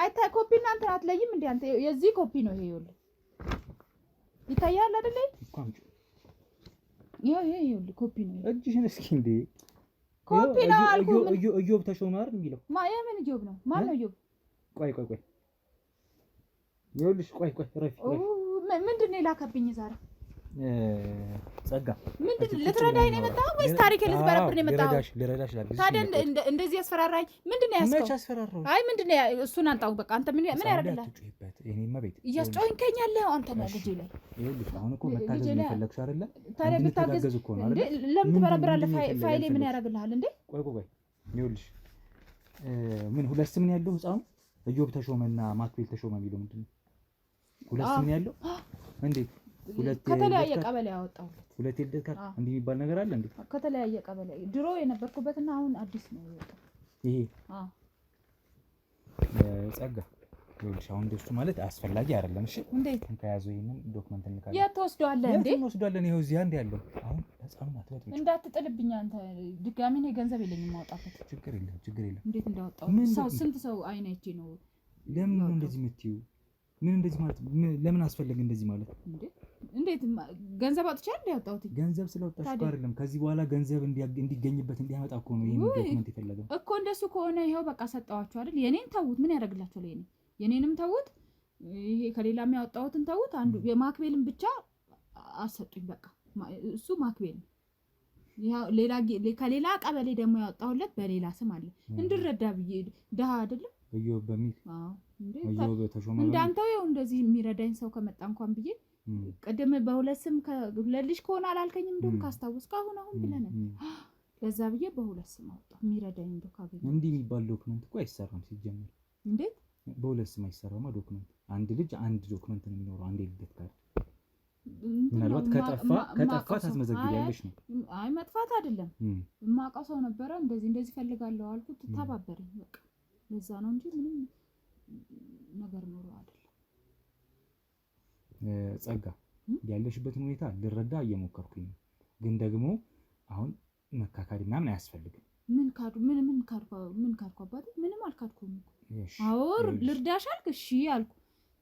Speaker 2: አይታይ ኮፒ እናንተ አትለይም እንዴ? አንተ የዚህ ኮፒ ነው። ይሄ ይኸውልህ ይታያል አይደለ?
Speaker 1: እኮ አምጪው።
Speaker 2: ይኸውልህ ኮፒ ነው።
Speaker 1: እጅሽን እስኪ እንዴ
Speaker 2: ኮፒ ነው አልኩህ።
Speaker 1: እዮብ ተሾመ አይደል የሚለው?
Speaker 2: የምን እዮብ ነው? ማን ነው እዮብ?
Speaker 1: ቆይ ይኸውልሽ ቆይ ረፊ
Speaker 2: ምንድን ነው የላከብኝ ዛሬ?
Speaker 1: ጸጋ
Speaker 2: ምንድን ልትረዳኝ ነው የመጣኸው ወይስ ታሪክ ልትበረብር ነው የመጣኸው?
Speaker 1: ልረዳሽ ላግዝሽ።
Speaker 2: ታዲያ እንደዚህ ያስፈራራኝ ምንድን ነው ያስከው?
Speaker 1: መች አስፈራራው?
Speaker 2: አይ ምንድን ነው እሱን አንጣው በቃ። አንተ ምን ያደርግልሃል?
Speaker 1: እኔማ ቤት
Speaker 2: እያስጮኸኝ ያለኸው አንተ ነህ ልጄ ላይ።
Speaker 1: ይኸውልሽ አሁን እኮ መታገዝ ነው የፈለግሽው አይደለ?
Speaker 2: ታዲያ ብታገዝ
Speaker 1: እኮ ነው አይደለ?
Speaker 2: ለምን ትበረብራለህ? ፋይሌ ምን ያደርግልሃል እንዴ?
Speaker 1: ቆይ ይኸውልሽ ምን ሁለት ስም ነው ያለው ህፃኑ? እዮብ ተሾመና ማክቤል ተሾመ የሚለው ምንድን ነው? ሁለት ስም ነው ያለው? እንዴት ሁለት
Speaker 2: ከተለያየ ቀበሌ ያወጣሁት ሁለት
Speaker 1: የልደት ካርድ እንዲህ የሚባል ነገር አለ እንዴ?
Speaker 2: ከተለያየ ቀበሌ ድሮ የነበርኩበትና አሁን አዲስ ነው የወጣው
Speaker 1: ይሄ። ጸጋ ይኸውልሽ አሁን እንደሱ ማለት አስፈላጊ አይደለም። እሺ
Speaker 2: እንዴት
Speaker 1: ከያዘው ይሄንን ዶክመንት እንካለን።
Speaker 2: የት ትወስደዋለህ እንዴ?
Speaker 1: የት እንወስደዋለን? ይኸው እዚህ አንድ ያለው አሁን ህፃኑን አትበጥብጭ።
Speaker 2: እንዳትጥልብኝ አንተ ድጋሚ ነው ገንዘብ የለኝም ማውጣት።
Speaker 1: ችግር የለም።
Speaker 2: እንዴት እንዳወጣው ሰው ስንት ሰው አይነቼ ነው።
Speaker 1: ለምን ነው እንደዚህ የምትይው? ምን እንደዚህ ማለት ለምን አስፈለገ እንደዚህ ማለት እንዴ?
Speaker 2: እንዴት ገንዘብ አጥቻለሁ? ያወጣሁት
Speaker 1: ገንዘብ ስለወጣሽ እኮ አይደለም። ከዚህ በኋላ ገንዘብ እንዲገኝበት እንዲያመጣ እኮ ነው ይሄን ዶክመንት የፈለገው
Speaker 2: እኮ። እንደሱ ከሆነ ይሄው በቃ ሰጣዋችሁ አይደል? የኔን ተውት። ምን ያደርግላችሁ? የኔንም ተውት። ይሄ ከሌላ የሚያወጣሁትን ተውት። አንዱ የማክቤልን ብቻ አሰጡኝ በቃ። እሱ ማክቤል ነው። ያው ከሌላ ቀበሌ ደግሞ ያወጣሁለት በሌላ ስም አለ። እንድረዳ ብዬ ደሃ አይደለም
Speaker 1: እዮብ በሚል እዮብ ተሾመ
Speaker 2: እንዳንተው ይኸው እንደዚህ የሚረዳኝ ሰው ከመጣ እንኳን ብዬ ቅድም በሁለት ስም ሁለት ልጅ ከሆነ አላልከኝም? እንደውም ካስታወስክ አሁን ብለናል። ለዛ ብዬ በሁለት ስም አወጣሁ። የሚረዳኝ እንደው ካገኘሁ።
Speaker 1: እንዲህ የሚባል ዶክመንት እኮ አይሰራም ሲጀመር።
Speaker 2: እንዴት
Speaker 1: በሁለት ስም አይሰራማ ዶክመንት። አንድ ልጅ አንድ ዶክመንት ነው የሚኖረው፣ አንድ የልደት ካርድ። ምናልባት ከጠፋ ታስመዘግቢያለሽ ነው።
Speaker 2: አይ መጥፋት አይደለም። የማውቀው ሰው ነበረ እንደዚህ ፈልጋለሁ አልኩት፣ ተባበረኝ። በቃ ለዛ ነው እንጂ ምንም ነገር ኖሮ አይደለም።
Speaker 1: ጸጋ ያለሽበትን ሁኔታ ልረዳ እየሞከርኩኝ ነው፣ ግን ደግሞ አሁን መካካድ ምናምን አያስፈልግም። ምን
Speaker 2: ካድኩ አባቴ? ምንም አልካድኩም እኮ። አዎ ልርዳሽ አልክ፣ እሺ አልኩ።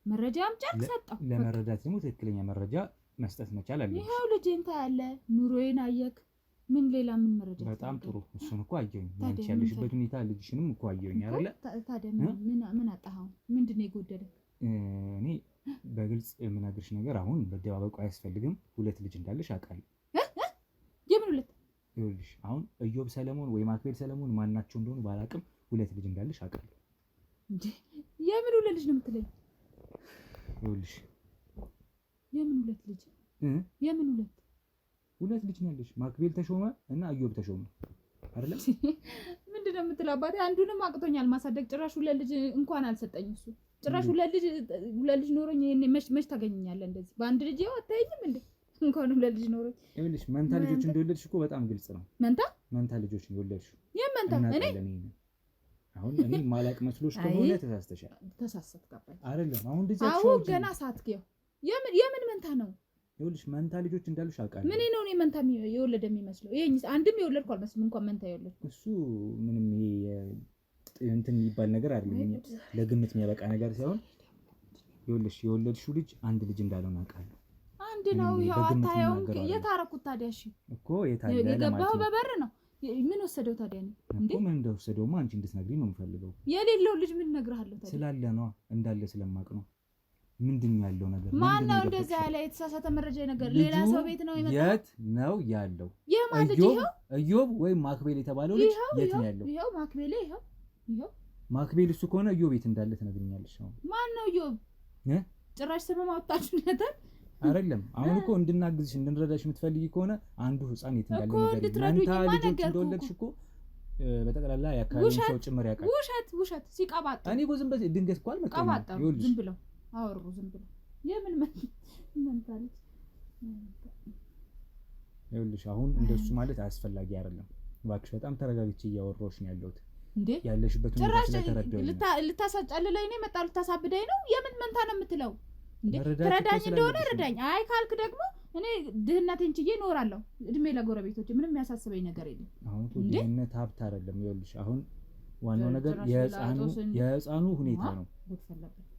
Speaker 2: መረጃ አምጫልክ፣ ሰጠሁ።
Speaker 1: ለመረዳት ደግሞ ትክክለኛ መረጃ መስጠት መቻል አለብሽ።
Speaker 2: ይኸው ልጄን ታያለህ፣ ኑሮዬን አየክ። ምን ሌላ ምን መረጃ?
Speaker 1: በጣም ጥሩ። እሱን እኮ አየሁኝ። አንቺ ያለሽበት ሁኔታ ልጅሽንም እኮ አየሁኝ አይደለ?
Speaker 2: ታዲያ ምን አጣኸው? ምንድን ነው የጎደለው?
Speaker 1: እኔ በግልጽ የምናገርሽ ነገር አሁን በደባበቁ አያስፈልግም። 2 ልጅ እንዳለሽ አውቃለሁ።
Speaker 2: የምን 2?
Speaker 1: ይኸውልሽ አሁን ኢዮብ ሰለሞን ወይ ማክቤል ሰለሞን ማናቸው እንደሆኑ ባላውቅም 2 ልጅ እንዳለሽ አውቃለሁ።
Speaker 2: እንዴ የምን 2 ልጅ ነው የምትለኝ?
Speaker 1: ይኸውልሽ
Speaker 2: የምን 2 ልጅ? የምን
Speaker 1: 2 ልጅ ነው ያለሽ? ማክቤል ተሾመ እና ኢዮብ ተሾመ አይደለም?
Speaker 2: ምንድነው የምትለው አባቴ? አንዱንም አቅቶኛል ማሳደግ። ጭራሽ 2 ልጅ እንኳን አልሰጠኝ እሱ። ጭራሽ 2 ልጅ ኖሮኝ መች ታገኘኛለህ? እንደዚህ በአንድ ልጅ ይኸው አታየኝም እንዴ? እንኳን 2 ልጅ ኖሮኝ።
Speaker 1: ይኸውልሽ መንታ ልጆች እንደወለድሽ እኮ በጣም ግልጽ ነው። መንታ ልጆች እንደወለድሽ
Speaker 2: የመንታ
Speaker 1: አሁን እኔ ማላቅ መስሎሽ ከሆነ ተሳስተሻል።
Speaker 2: ተሳስተክ አባቴ
Speaker 1: አይደለም። አሁን እንደዚህ
Speaker 2: አሁን ገና ሳትከው የምን መንታ ነው?
Speaker 1: ይኸውልሽ መንታ ልጆች እንዳሉሽ አውቃለሁ።
Speaker 2: ምን ነው እኔ መንታ የወለደ የሚመስለው? ይሄን አንድም የወለድኩ አልመስልም። እንኳን መንታ የወለድኩ
Speaker 1: እሱ ምንም እንትን የሚባል ነገር አይደለም። ለግምት የሚያበቃ ነገር ሳይሆን ይኸውልሽ የወለድሽው ልጅ አንድ ልጅ እንዳልሆነ አውቃለሁ።
Speaker 2: አንድ ነው። ይሄው አታየውም? የታረኩት ታዲያ? እሺ
Speaker 1: እኮ የታለ
Speaker 2: የገባው በበር ነው። ምን ወሰደው ታዲያ? ነው
Speaker 1: እንዴ? ምን እንደወሰደውማ አንቺ እንድትነግሪኝ ነው የምፈልገው።
Speaker 2: የሌለው ልጅ ምን እነግርሃለሁ ታዲያ?
Speaker 1: ስላለ ነው እንዳለ ስለማቅ ነው። ምንድን ነው ያለው ነገር?
Speaker 2: ማን ነው እንደዛ ያለ የተሳሳተ መረጃ ነገር? ሌላ ሰው ቤት ነው የመጣው?
Speaker 1: የት ነው ያለው?
Speaker 2: የማን ልጅ? ይሄው
Speaker 1: ኢዮብ ወይም ማክቤል የተባለው ልጅ የት ነው ያለው?
Speaker 2: ይሄው ማክቤል። ይሄው
Speaker 1: ማክቤል እሱ ከሆነ ኢዮብ የት እንዳለ ትነግሪኛለሽ። ነው
Speaker 2: ማን ነው ኢዮብ? ጭራሽ ስም ማውጣችሁ ነበር
Speaker 1: አይደለም። አሁን እኮ እንድናግዝሽ እንድንረዳሽ የምትፈልጊ ከሆነ አንዱ ህፃን የት እንዳለ ነገር መንታ ልጆች እንደወለድሽ እኮ በጠቅላላ ያካባቢ ሰው ጭምር ያውቃል።
Speaker 2: ውሸት ሲቀባጥር
Speaker 1: እኔ እኮ ዝም ብለሽ ድንገት እኮ አልመጣም።
Speaker 2: ዝም ብለው አወሩ። ዝም ብለው የምን መንታ ልጅ?
Speaker 1: ይኸውልሽ አሁን እንደሱ ማለት አስፈላጊ አይደለም። እባክሽ በጣም ተረጋግቼ እያወራሁሽ ነው ያለሁት።
Speaker 2: እንዴ
Speaker 1: ያለሽበት ሁኔታ ስለተረዳሁኝ
Speaker 2: ልታሳጫልለኝ ነው የመጣው? ልታሳብደኝ ነው? የምን መንታ ነው የምትለው? እንዴ ትረዳኝ እንደሆነ ረዳኝ። አይ ካልክ ደግሞ እኔ ድህነቴን ችዬ እኖራለሁ። እድሜ ለጎረቤቶች ምንም የሚያሳስበኝ ነገር የለም።
Speaker 1: አሁን ድህነት ሀብት አይደለም። ይኸውልሽ አሁን ዋናው ነገር የህፃኑ ሁኔታ ነው።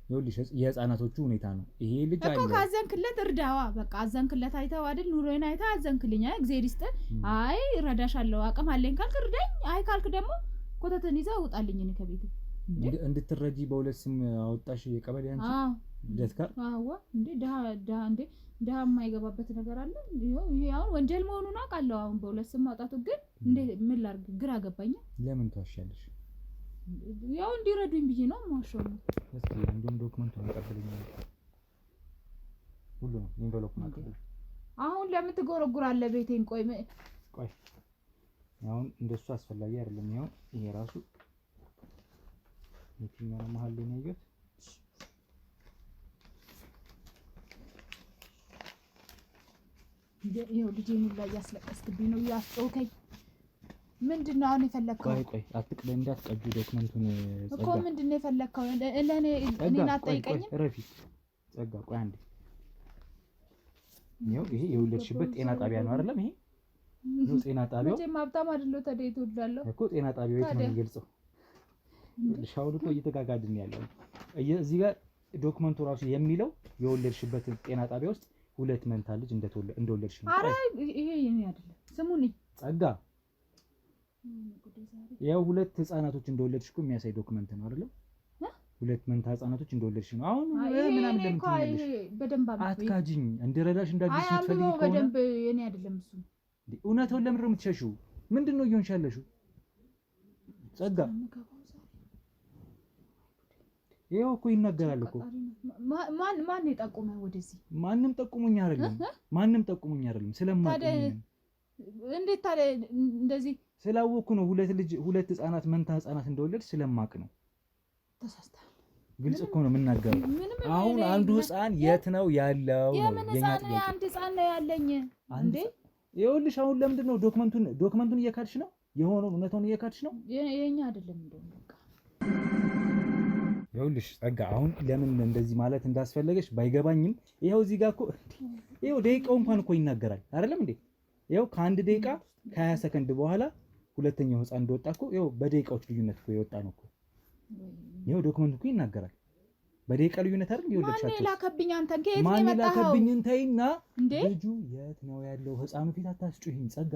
Speaker 1: ይኸውልሽ የህፃናቶቹ ሁኔታ ነው። ይሄ ልጅ
Speaker 2: እኮ ካዘንክለት እርዳዋ። በቃ አዘንክለት። አይተኸው አይደል? ኑሮዬን አይተህ አዘንክልኝ። እግዚአብሔር ይስጥህ። አይ እረዳሻለሁ አቅም አለኝ ካልክ እርዳኝ። አይ ካልክ ደግሞ ኮተትን ይዘህ ውጣልኝ እኔ ከቤት።
Speaker 1: እንድትረጂ በሁለት ስም አወጣሽ የቀበሌ አንቺ ልደት ካርድ?
Speaker 2: አዎ እንዴ ድሀ የማይገባበት ነገር አለ? ይሄ አሁን ወንጀል መሆኑን አውቃለሁ። አሁን በሁለት ስም ማውጣቱ ግን እንዴ ምን ላድርግ? ግራ ገባኝ።
Speaker 1: ለምን ትዋሻለሽ?
Speaker 2: ያው እንዲረዱኝ ብዬ ነው የማዋሻው።
Speaker 1: እስኪ እንደውም ዶክመንቱን አቀብለኝ። ሁሉንም ኢንቨሎፑን አቀብለኝ።
Speaker 2: አሁን ለምን ትጎረጉራለህ ቤቴን? ቆይ
Speaker 1: አሁን እንደሱ አስፈላጊ አይደለም። ያው ይሄ ራሱ የትኛው ነው መሀል ላይ ነው ያየሁት?
Speaker 2: ይሄው ልጄን ሁላ እያስለቀስክብኝ ነው፣ እያስጮኸኝ። ምንድን ነው አሁን የፈለግከው?
Speaker 1: ቆይ አትቅበይ፣ እንዳትቀጁ ዶክመንቱን
Speaker 2: እኮ። ምንድን ነው የፈለግከው? ለእኔ እኔን አትጠይቀኝም?
Speaker 1: ረፊ ጸጋ፣ ቆይ አንዴ። ይሄ የወለድሽበት ጤና ጣቢያ ነው አይደለም? ይሄ ነው ጤና ጣቢያው።
Speaker 2: መቼም ሀብታም አይደለሁ ታዲያ የት እወልዳለሁ
Speaker 1: እኮ። ጤና ጣቢያው የት ነው የሚገልጸው? ሻውል እኮ እየተጋጋድን ያለው እዚህ ጋር ዶክመንቱ ራሱ የሚለው የወለድሽበት ጤና ጣቢያ ውስጥ 2 መንታ ልጅ እንደወለድሽ ነው።
Speaker 2: አረ ይሄ የኔ አይደለም። ስሙኝ
Speaker 1: ጸጋ፣ ያው 2 ህፃናቶች እንደወለድሽ እኮ የሚያሳይ ዶክመንት ነው አይደለም? 2 መንታ ህፃናቶች እንደወለድሽ ነው። አሁን ምናምን ለምትይልሽ
Speaker 2: በደንብ
Speaker 1: አትካጂኝ። እንድረዳሽ እንዳግዝሽ የምትፈልጊ ከሆነ
Speaker 2: በደንብ የኔ አይደለም እሱ።
Speaker 1: እውነቱን ለምንድን ነው የምትሸሺው? ምንድን ነው እየሆንሽ ያለሽው? ጸጋ ይሄው እኮ ይናገራል እኮ።
Speaker 2: ማን የጠቆመህ ወደዚህ?
Speaker 1: ማንም ጠቁሞኝ አይደለም። ማንም ጠቁሞኝ አይደለም። ስለማውቀው
Speaker 2: እንዴት ታዲያ እንደዚህ
Speaker 1: ስላወኩ ነው ሁለት ህፃናት መንታ ህፃናት እንደወለድ ስለማቅ ነው።
Speaker 2: ተሳስተሃል።
Speaker 1: ግልጽ እኮ ነው የምናገረው። አሁን አንዱ ህፃን የት ነው ያለው?
Speaker 2: የምን ህፃን ነው? አንድ ህፃን ነው ያለኝ እንዴ?
Speaker 1: ይኸውልሽ አሁን ለምንድን ነው ዶክመንቱን እየካድሽ ነው? የሆነውን እውነታውን እየካድሽ ነው።
Speaker 2: የኛ አይደለም እንደውም በቃ
Speaker 1: ይኸውልሽ ጸጋ፣ አሁን ለምን እንደዚህ ማለት እንዳስፈለገሽ ባይገባኝም ይኸው እዚህ ጋር እኮ ይኸው ደቂቃው እንኳን እኮ ይናገራል አይደለም እንዴ? ይኸው ከአንድ ደቂቃ ከ20 ሰከንድ በኋላ ሁለተኛው ህፃን እንደወጣ እኮ ይኸው በደቂቃዎች ልዩነት እኮ የወጣ ነው እኮ። ይኸው ዶክመንቱ እኮ ይናገራል። በደቂቃ ልዩነት አይደል ይወለድሻቸው።
Speaker 2: ማን ላከብኝ? አንተን ከየት ነው
Speaker 1: የመጣኸው?
Speaker 2: ማን
Speaker 1: ላከብኝን ተይና
Speaker 2: እንዴ
Speaker 1: ልጁ የት ነው ያለው? ህፃኑ ፊት አታስጩኝ ጸጋ።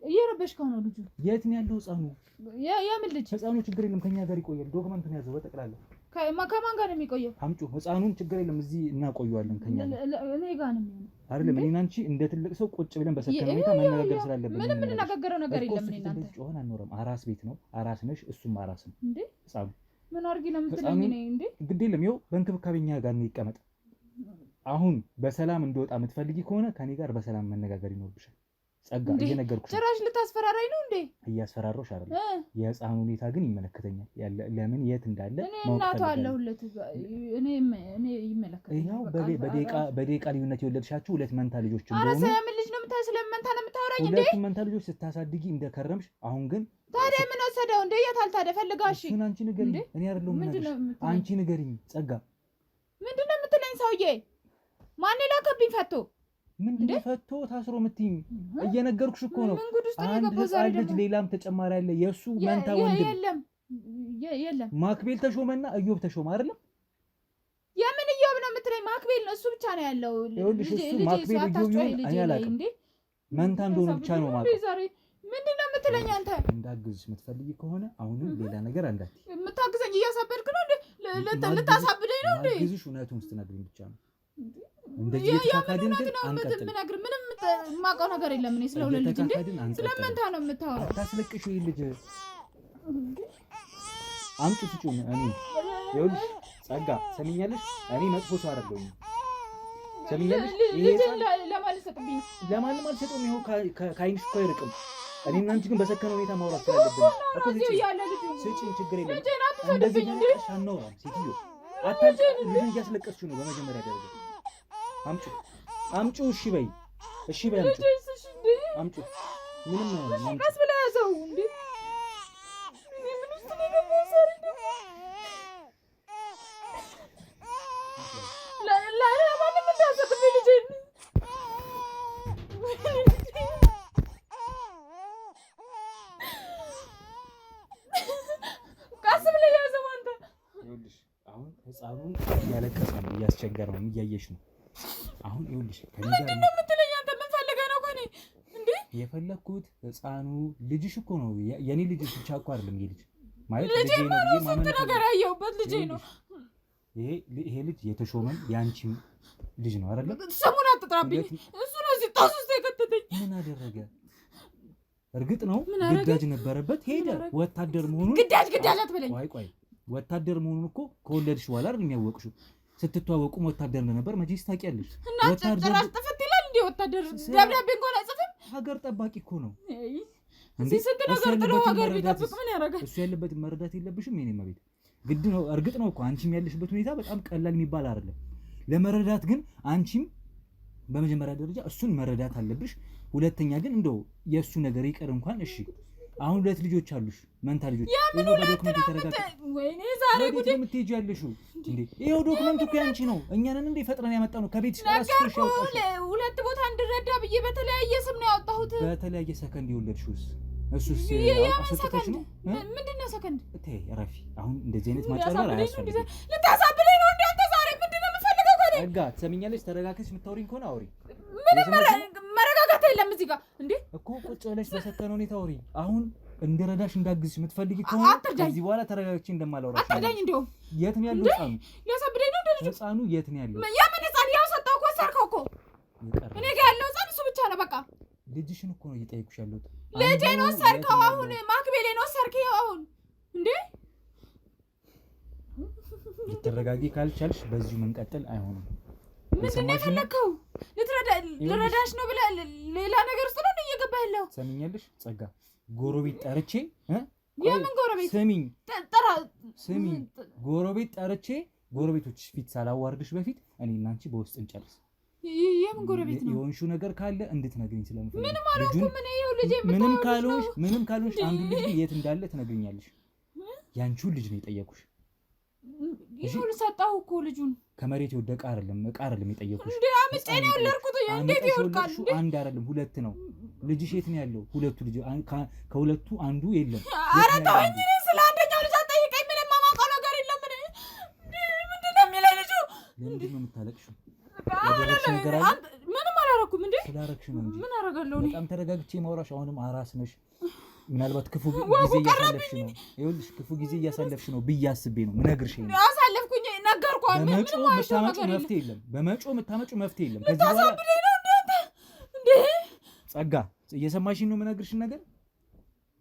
Speaker 2: እየረበሽከው ነው። ልጁ
Speaker 1: የት ነው ያለው ህፃኑ?
Speaker 2: የምን ልጅ?
Speaker 1: ህፃኑ ችግር የለም ከኛ ጋር ይቆያል። ዶክመንቱን ያዘው በጠቅላላ።
Speaker 2: ከማን ጋር ነው የሚቆየው?
Speaker 1: አምጪው ህፃኑን፣ ችግር የለም እዚህ እናቆየዋለን ከኛ ጋር።
Speaker 2: እኔ ጋር ነው የሚሆነው
Speaker 1: አይደለም እኔና አንቺ እንደ ትልቅ ሰው ቁጭ ብለን በሰከነ ሁኔታ መነጋገር ስላለብን
Speaker 2: ምንም የምንነጋገረው ነገር የለም። እኔ እናንተ
Speaker 1: ጮኸን አንኖርም። አራስ ቤት ነው፣ አራስ ነሽ፣ እሱም አራስ ነው
Speaker 2: እንዴ።
Speaker 1: ህፃኑ
Speaker 2: ምን አድርጊ ነው የምትለኝ? እኔ እንዴ
Speaker 1: ግድ የለም ይኸው በእንክብካቤ እኛ ጋር ነው ይቀመጥ። አሁን በሰላም እንደወጣ የምትፈልጊ ከሆነ ከኔ ጋር በሰላም መነጋገር ይኖርብሻል ጸጋ። እየነገርኩሽ
Speaker 2: ጭራሽ ልታስፈራራኝ ነው እንዴ?
Speaker 1: እያስፈራራሁሽ አይደለም። የህፃኑ ሁኔታ ግን ይመለከተኛል። ለምን የት እንዳለ
Speaker 2: እኔ እናቱ አለሁለት። እኔ ይመለከተኛል።
Speaker 1: ይኸው በደቂቃ ልዩነት የወለድሻችሁ ሁለት መንታ ልጆች እንደሆኑ።
Speaker 2: ኧረ ስለምን ልጅ ነው የምታወራኝ? ስለምን መንታ ነው የምታወራኝ እንዴ?
Speaker 1: ሁለቱም መንታ ልጆች ስታሳድጊ እንደከረምሽ አሁን ግን
Speaker 2: ታዲያ ምን ወሰደው እንዴ? የታል ታዲያ ፈልጋሽ?
Speaker 1: እሱን አንቺ ንገሪኝ። እኔ አይደለሁም የምነግርሽ። አንቺ ንገሪኝ ጸጋ።
Speaker 2: ምንድነው የምትለኝ ሰውዬ? ማን ላከብኝ ፈቶ?
Speaker 1: ምንድነው ፈቶ ታስሮ የምትይኝ? እየነገርኩሽ እኮ ነው። አንድ ህፃን ልጅ ሌላም ተጨማሪ አለ። የእሱ መንታ ወንድም
Speaker 2: የለም።
Speaker 1: ማክቤል ተሾመና እዮብ ተሾመ አይደለም?
Speaker 2: የምን እዮብ ነው የምትለኝ? ማክቤል ነው እሱ ብቻ ነው ያለው።
Speaker 1: ይኸውልሽ እሱ ማክቤል እዮብ ይሁን እኔ አላውቅም። መንታ እንደሆነ ብቻ ነው ማለት።
Speaker 2: ምንድነው የምትለኝ አንተ?
Speaker 1: እንዳግዝሽ የምትፈልጊ ከሆነ አሁንም ሌላ ነገር አላት።
Speaker 2: የምታግዘኝ እያሳበድክ ነው እንዴ? ልታሳብደኝ ነው እንዴ?
Speaker 1: እንዳግዝሽ እውነቱን ስትነግሪኝ ብቻ ነው። እንደዚህ የተካካድን ግን አንቀጥል።
Speaker 2: ምንም የማውቀው ነገር የለም። እኔ ስለሆነ ልጅ እንዴ ስለመንታ ነው የምታወራው?
Speaker 1: አታስለቅሽው። ይሄ ልጅ አምጪ ትጩን። እኔ ይኸውልሽ ጸጋ ሰሚኛለሽ፣ እኔ መጥፎ ሰው አይደለሁም። ሰሚኛለሽ፣
Speaker 2: ልጅ ለማን ሰጥብኝ?
Speaker 1: ለማንም አልሰጠውም። ይኸው ከአይንሽ እኮ አይርቅም። እኔና አንቺ ግን በሰከነ ሁኔታ ማውራት ስላለብን እኮ ስጪኝ፣ ችግር የለም። እንደዚህ ያለሽ አናወራም። ሴትዮ አታልቅ። ልጅ እያስለቀስሽው ነው። በመጀመሪያ ደረጃ አምጪው። እሺ በይ፣ እሺ በይ፣ አምጪው። ምንም
Speaker 2: ቀስ ብለህ ያዘው እንዴ። ምን ውስጥ ነው የሚሰራው? ማንም እንዳሰጥብኝ ልጅ ቀስ ብለህ ያዘው አንተ።
Speaker 1: ይኸውልሽ አሁን ህፃኑን እያለቀሰ ነው፣ እያስቸገረው ነው፣ እያየሽ ነው። አሁን ይኸውልሽ
Speaker 2: ምንድን ነው የምትለኝ አንተ? ምን ፈልገህ ነው ከእኔ እንዴ?
Speaker 1: የፈለግኩት ህፃኑ ልጅሽ እኮ ነው። የኔ ልጅ ብቻ እኮ አይደለም። ይሄ ልጅ ማለት
Speaker 2: ልጄ ነው። ስንት ነገር ያየሁበት ልጄ ነው።
Speaker 1: ይሄ ልጅ የተሾመን የአንቺም ልጅ ነው አይደለም?
Speaker 2: ስሙን አትጥራብኝ። እሱ ነው እዚህ ጣስ ውስጥ የከተተኝ።
Speaker 1: ምን አደረገ? እርግጥ ነው ግዳጅ ነበረበት። ሄደ። ወታደር መሆኑን
Speaker 2: ግዳጅ አትበለኝ።
Speaker 1: ቆይ ወታደር መሆኑን እኮ ከወለድሽ በኋላ አይደል የሚያወቅሽው? ስትተዋወቁም ወታደር እንደነበር መቼስ ታውቂያለሽ።
Speaker 2: ወታደር ጥፍት ይላል እንዴ? ወታደር ደብዳቤ እንኳን አይጽፍም።
Speaker 1: ሀገር ጠባቂ እኮ ነው።
Speaker 2: እዚህ ስንት ነገር ጥሎ ሀገር ቢጠብቅ ምን ያደርጋል?
Speaker 1: እሱ ያለበትን መረዳት የለብሽም? የኔማ ቤት ግድ ነው። እርግጥ ነው እኮ አንቺም ያለሽበት ሁኔታ በጣም ቀላል የሚባል አይደለም ለመረዳት። ግን አንቺም በመጀመሪያ ደረጃ እሱን መረዳት አለብሽ። ሁለተኛ ግን እንደው የእሱ ነገር ይቀር እንኳን እሺ። አሁን ሁለት ልጆች አሉሽ፣ መንታ ልጆች። ይሄው በዶክመንት የተረጋገጠ።
Speaker 2: ወይኔ ዛሬ ጉዴ!
Speaker 1: የምትሄጂ ያለሽው እንዴ? ይሄው ዶክመንቱ እኮ ያንቺ ነው። እኛንን እንዴ ፈጥረን ያመጣው ነው ከቤትሽ ራስሽ ያወጣሽ።
Speaker 2: ሁለት ቦታ እንድረዳ ብዬ በተለያየ ስም ነው ያወጣሁት።
Speaker 1: በተለያየ ሰከንድ የወለድሽውስ እሱስ አሰጥተሽ ነው?
Speaker 2: ምንድነው ሰከንድ?
Speaker 1: ተይ ረፊ። አሁን እንደዚህ አይነት ማጨረር አያስፈልግም።
Speaker 2: ልታሳብለኝ ነው እንዴ አንተ? ዛሬ ምንድነው የምፈልገው ከኔ?
Speaker 1: ጸጋ ትሰሚኛለሽ? ተረጋግተሽ የምታወሪኝ ከሆነ አውሪ።
Speaker 2: መረጋጋት የለም እዚህ ጋር እንዴ
Speaker 1: እኮ ቁጭ ብለሽ በሰከነ ሁኔታ አውሪ። አሁን እንድረዳሽ እንዳግዝሽ የምትፈልጊ ከሆነ ከዚህ በኋላ ተረጋግቼ እንደማላወራሽ
Speaker 2: አትርዳኝ። እንደውም
Speaker 1: የት ነው ያለው ህፃኑ?
Speaker 2: ሊያሳብደኝ ነው እንዴ ልጁ?
Speaker 1: ህፃኑ የት ነው ያለው?
Speaker 2: የምን ህፃን? ያው ሰጠው እኮ ወሰድከው እኮ። እኔ ጋር ያለው ህፃን እሱ ብቻ ነው በቃ።
Speaker 1: ልጅሽን እኮ ነው እየጠየኩሽ ያለሁት።
Speaker 2: ልጄን ወሰድከው አሁን። ማክቤሌን ወሰድከው አሁን እንዴ።
Speaker 1: ልትረጋጊ ካልቻልሽ በዚሁ መንቀጥል አይሆንም።
Speaker 2: ምንድን ነው የፈለግከው? ልረዳሽ ነው ብለህ ሌላ ነገር ውስጥ ነው እየገባህ ያለው።
Speaker 1: ሰሚኛለሽ ጸጋ፣ ጎረቤት ጠርቼ
Speaker 2: የምን ጎረቤት
Speaker 1: ስሚኝ
Speaker 2: ጠራ
Speaker 1: ስሚኝ ጎረቤት ጠርቼ ጎረቤቶች ፊት ሳላዋርድሽ በፊት እኔ እና አንቺ በውስጥ እንጨርስ።
Speaker 2: የምን ጎረቤት ነው?
Speaker 1: የሆንሽው ነገር ካለ እንድትነግሪኝ ስለምፈልግ።
Speaker 2: ምንም አላልኩም እኔ። ይኸው ልጄ
Speaker 1: ምንም ካልሆንሽ አንዱ ልጅ የት እንዳለ ትነግሪኛለሽ። ያንቺውን ልጅ ነው የጠየኩሽ።
Speaker 2: ይኸው ልሰጣሁ እኮ ልጁን።
Speaker 1: ከመሬት የወደቀ አይደለም ዕቃ አይደለም የጠየኩሽ።
Speaker 2: እንዴ አምጬ ነው የወለድኩት። እንዴት ይወድቃል እንዴ?
Speaker 1: አንድ አይደለም ሁለት ነው። ልጅሽ የት ነው ያለው? ሁለቱ ልጅ ከሁለቱ አንዱ የለም።
Speaker 2: ኧረ ተወኝ። እኔ ስለ አንደኛው ልጅ አትጠይቀኝ። ምንም የማውቀው ነገር የለም። ምንድን ነው የሚለኝ ልጁ?
Speaker 1: ለምንድን ነው የምታለቅሽው?
Speaker 2: ምንም አላደረኩም እንዴ?
Speaker 1: ስላደረግሽ ነው እንጂ
Speaker 2: ምን አደርጋለሁ?
Speaker 1: በጣም ተረጋግቼ ማውራሽ። አሁንም አራስ ነሽ። ምናልባት ክፉ ጊዜ እያሳለፍሽ ነው። ይኸውልሽ ክፉ ጊዜ እያሳለፍሽ ነው ብዬ አስቤ ነው የምነግርሽ።
Speaker 2: አሳለፍኩኝ ነገርኩህ።
Speaker 1: በመጪው የምታመጪው መፍትሄ የለም። በመጪው የምታመጪው መፍትሄ የለም። ከዚህ በኋላ
Speaker 2: እንዴ
Speaker 1: ጸጋ እየሰማሽኝ ነው የምነግርሽን ነገር።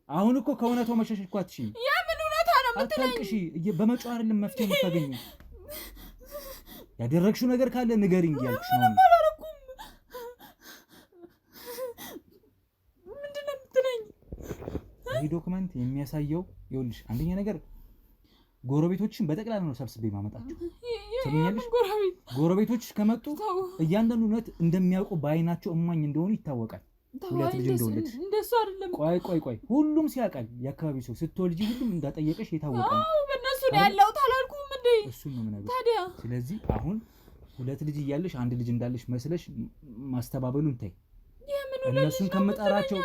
Speaker 1: አሁን እኮ ከእውነታው መሸሽ እኮ አትችይም።
Speaker 2: የምን እውነታ ነው የምትለኝ?
Speaker 1: አታልቅሽ። በመጪው አይደለም መፍትሄ የምታገኘው። ያደረግሽው ነገር ካለ ንገሪኝ እያልኩሽ ነው።
Speaker 2: ምንድን ነው የምትለኝ?
Speaker 1: ይህ ዶክመንት የሚያሳየው ይኸውልሽ፣ አንደኛ ነገር ጎረቤቶችን በጠቅላላ ነው ሰብስቤ ማመጣቸው። ሰምኛለሽ? ጎረቤቶች ከመጡ እያንዳንዱ እውነት እንደሚያውቁ በአይናቸው እማኝ እንደሆኑ ይታወቃል። ሁለት ልጅ እንደወለድሽ
Speaker 2: እንደሱ አይደለም።
Speaker 1: ቆይ ሁሉም ሲያውቃል። የአካባቢ ሰው ስትወልጂ ሁሉም እንዳጠየቀሽ የታወቀ ነው።
Speaker 2: በእነሱ ነው ያለው ታላልኩም እንዴ?
Speaker 1: እሱን ነው የምነግርሽ።
Speaker 2: ታዲያ
Speaker 1: ስለዚህ አሁን ሁለት ልጅ እያለሽ አንድ ልጅ እንዳለሽ መስለሽ ማስተባበሉን ተይ። እነሱን ከምጠራቸው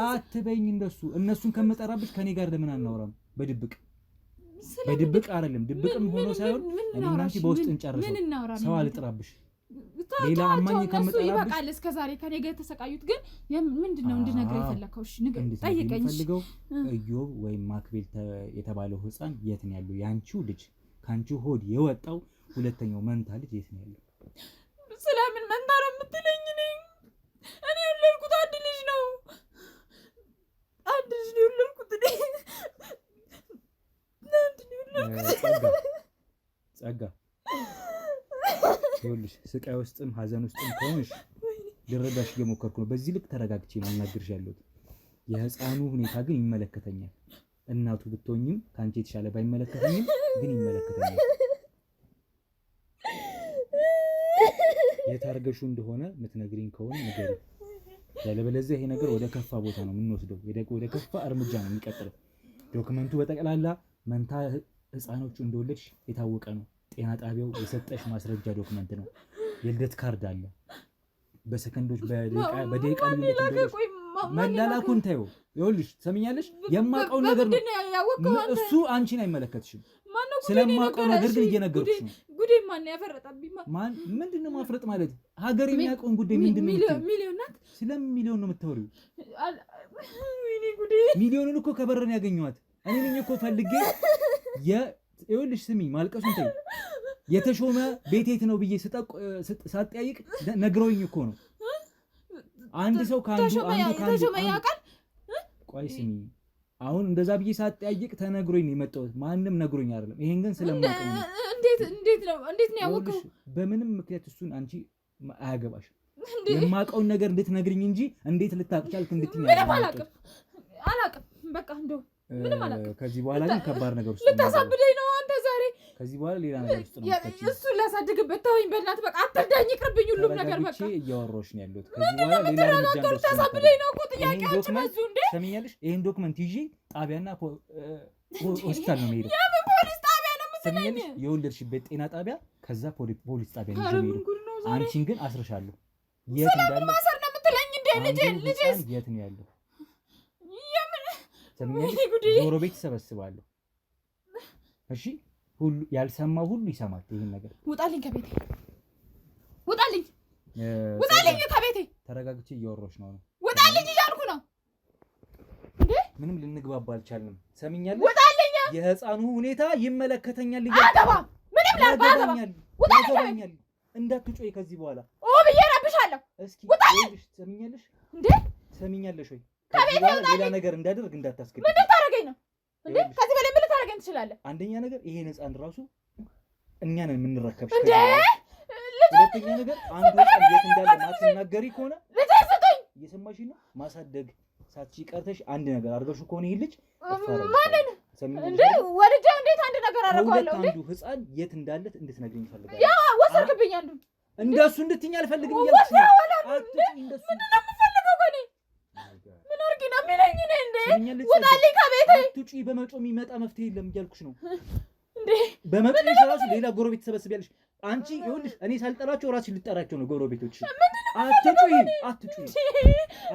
Speaker 1: አትበይኝ እንደሱ። እነሱን ከምጠራብሽ ከኔ ጋር ለምን አናወራም? በድብቅ አይደለም፣ ድብቅም ሆኖ ሳይሆን እኔና አንቺ በውስጥ እንጨርሰው። ሰው አልጥራብሽ። ሌላ አማኝ ከምጠራብሽ
Speaker 2: ይበቃል። እስከ ዛሬ ከኔ ጋር የተሰቃዩት ግን ምንድነው እንድነግርህ የፈለከው? እሺ ጠይቀኝ።
Speaker 1: ፈልገው ኢዮብ ወይም ማክቤል የተባለው ህፃን የት ነው ያለው? ያንቺው ልጅ ካንቺ ሆድ የወጣው ሁለተኛው መንታ ልጅ የት ነው ያለው?
Speaker 2: ስለምን መንታ ነው የምትለኝ? እኔ የወለድኩት አንድ ልጅ ነው። አንድ ልጅ ነው የወለድኩት እኔ።
Speaker 1: ጸጋ ይኸውልሽ፣ ስቃይ ውስጥም ሀዘን ውስጥም ከሆንሽ ልረዳሽ እየሞከርኩ ነው። በዚህ ልክ ተረጋግቼ ነው እናግርሽ ያለሁት። የህፃኑ ሁኔታ ግን ይመለከተኛል። እናቱ ብትሆኝም ከአንቺ የተሻለ ባይመለከተኝም ግን ይመለከተኛል። የታርገሹ እንደሆነ የምትነግሪኝ ከሆነ ንገሪኝ። ያለበለዚያ ይሄ ነገር ወደ ከፋ ቦታ ነው የምንወስደው። ወደ ከፋ እርምጃ ነው የሚቀጥለው። ዶክመንቱ በጠቅላላ መንታ ህፃኖቹ እንደወለድሽ የታወቀ ነው። ጤና ጣቢያው የሰጠሽ ማስረጃ ዶክመንት ነው። የልደት ካርድ አለ። በሰከንዶች በደቂቃ ልዩነት እንደወለድሽ መላላኩን ተይው። ይኸውልሽ ሰምኛለሽ፣ የማውቀውን ነገር ነው እሱ። አንቺን አይመለከትሽም። ስለማውቀው ነገር ግን እየነገርኩሽ ነው።
Speaker 2: ጉዴ ማን ያፈረጠብኝ?
Speaker 1: ምንድን ነው ማፍረጥ ማለት? ሀገር የሚያውቀውን ጉዳይ ምንድን ነው?
Speaker 2: ሚሊዮን ናት።
Speaker 1: ስለ ሚሊዮን ነው የምታወሪው?
Speaker 2: ጉዴ
Speaker 1: ሚሊዮንን እኮ ከበረን ያገኘኋት እኔ ነኝ እኮ ፈልጌ። ይኸውልሽ ስሚኝ፣ ማልቀሱን ተይ። የተሾመ ቤት የት ነው ብዬ ሳጠያይቅ ነግረውኝ እኮ ነው። አንድ ሰው ከአንዱ
Speaker 2: ያውቃል።
Speaker 1: ቆይ ስሚኝ፣ አሁን እንደዛ ብዬ ሳጠያይቅ ተነግሮኝ ነው የመጣሁት። ማንም ነግሮኝ አይደለም። ይሄን ግን ስለማውቀው ነው።
Speaker 2: እንዴት ነው ያወቀው?
Speaker 1: በምንም ምክንያት እሱን አንቺ አያገባሽ። የማውቀውን ነገር እንድትነግሪኝ እንጂ እንዴት ልታውቅ ቻልክ እንድትይኝ
Speaker 2: አላውቅም። በቃ እንደው ምንም አላውቅም።
Speaker 1: ከዚህ በኋላ ግን ከባድ ነገር ውስጥ
Speaker 2: ልታሳብደኝ ነው አንተ ዛሬ።
Speaker 1: ከዚህ በኋላ ሌላ ነገር ውስጥ ነው
Speaker 2: እሱን ላሳድግበት። ተወኝ በእናትህ በቃ አትርዳኝ፣ ይቅርብኝ ሁሉም ነገር። በቃ
Speaker 1: እያወራሁሽ ነው ያለሁት። ከዚህ በኋላ ሌላ እርምጃ እንደው
Speaker 2: ልታሳብደኝ ነው እኮ። ጥያቄዎች በዙ እንዴ?
Speaker 1: ሰሚኛለሽ? ይሄን ዶክመንት ይዤ ጣቢያና ሆስፒታል ነው የምሄደው።
Speaker 2: የምን ፖሊስ ጣቢያ ነው የምትለኝ?
Speaker 1: የወለድሽበት ጤና ጣቢያ፣ ከዛ ፖሊስ ጣቢያ ነው የምሄደው። አንቺን ግን አስርሻለሁ። የት እንዳለ
Speaker 2: ማሰር ነው የምትለኝ እንዴ? ልጄስ
Speaker 1: የት ነው ያለው? ጎረቤት ይሰበስባለሁ። እሺ ሁሉ ያልሰማው ሁሉ ይሰማል። ይሄን ነገር
Speaker 2: ውጣልኝ ከቤቴ፣ ውጣልኝ ከቤቴ።
Speaker 1: ተረጋግቼ እያወራሁሽ ነው።
Speaker 2: ውጣልኝ እያልኩ ነው እንዴ?
Speaker 1: ምንም ልንግባባ አልቻልንም። ሰሚኛለሽ?
Speaker 2: ውጣልኝ።
Speaker 1: የህፃኑ ሁኔታ ይመለከተኛል።
Speaker 2: አገባም ምንም ላርባኛል። ውጣልኝ።
Speaker 1: እንዳትጮይ ከዚህ በኋላ
Speaker 2: ብዬ እረብሻለሁ።
Speaker 1: እስኪ
Speaker 2: ውጣልኝ።
Speaker 1: ሰሚኛለሽ
Speaker 2: እንዴ?
Speaker 1: ሰሚኛለሽ ወይ? ከዚህ በኋላ ሌላ ነገር እንዳደርግ እንዳታስገድኝ።
Speaker 2: ምን ልታረገኝ ነው እንዴ? ከዚህ በላይ ምን ልታረገኝ ትችላለህ?
Speaker 1: አንደኛ ነገር ይሄን ህፃን ራሱ እኛ ነን የምንረከብሽ
Speaker 2: እንዴ።
Speaker 1: ሁለተኛ ነገር አንዱ ህፃን የት እንዳለ ማትናገሪ ከሆነ
Speaker 2: ልጄ ስጠኝ።
Speaker 1: እየሰማሽኝ ነው? ማሳደግ ሳትቺ ቀርተሽ አንድ ነገር አድርገሽው ከሆነ ይሄ ልጅ
Speaker 2: ማለት እንዴ ወልጄ እንዴት አንድ ነገር አደርገዋለሁ እንዴ?
Speaker 1: አንዱ ህፃን የት እንዳለ እንድትነግሪኝ እፈልጋለሁ።
Speaker 2: ያ ወሰድክብኝ አንዱ
Speaker 1: እንደሱ እንድትይኝ አልፈልግም እያልኩሽ ነው።
Speaker 2: ምንድን ነው የምፈልገው ከእኔ? ምን አድርጊ ነው የሚለኝ እኔ እንዴ? ውጣልኝ ከቤቴ።
Speaker 1: አትውጪ። በመጮ የሚመጣ መፍትሄ የለም እያልኩሽ ነው
Speaker 2: እንዴ።
Speaker 1: በመጮሽ ራሱ ሌላ ጎረቤት ትሰበስቢያለሽ አንቺ። ይኸውልሽ እኔ ሳልጠራቸው ራስሽ ልጠራቸው ነው ጎረቤቶች። አትጩሂ፣ አትጩሂ፣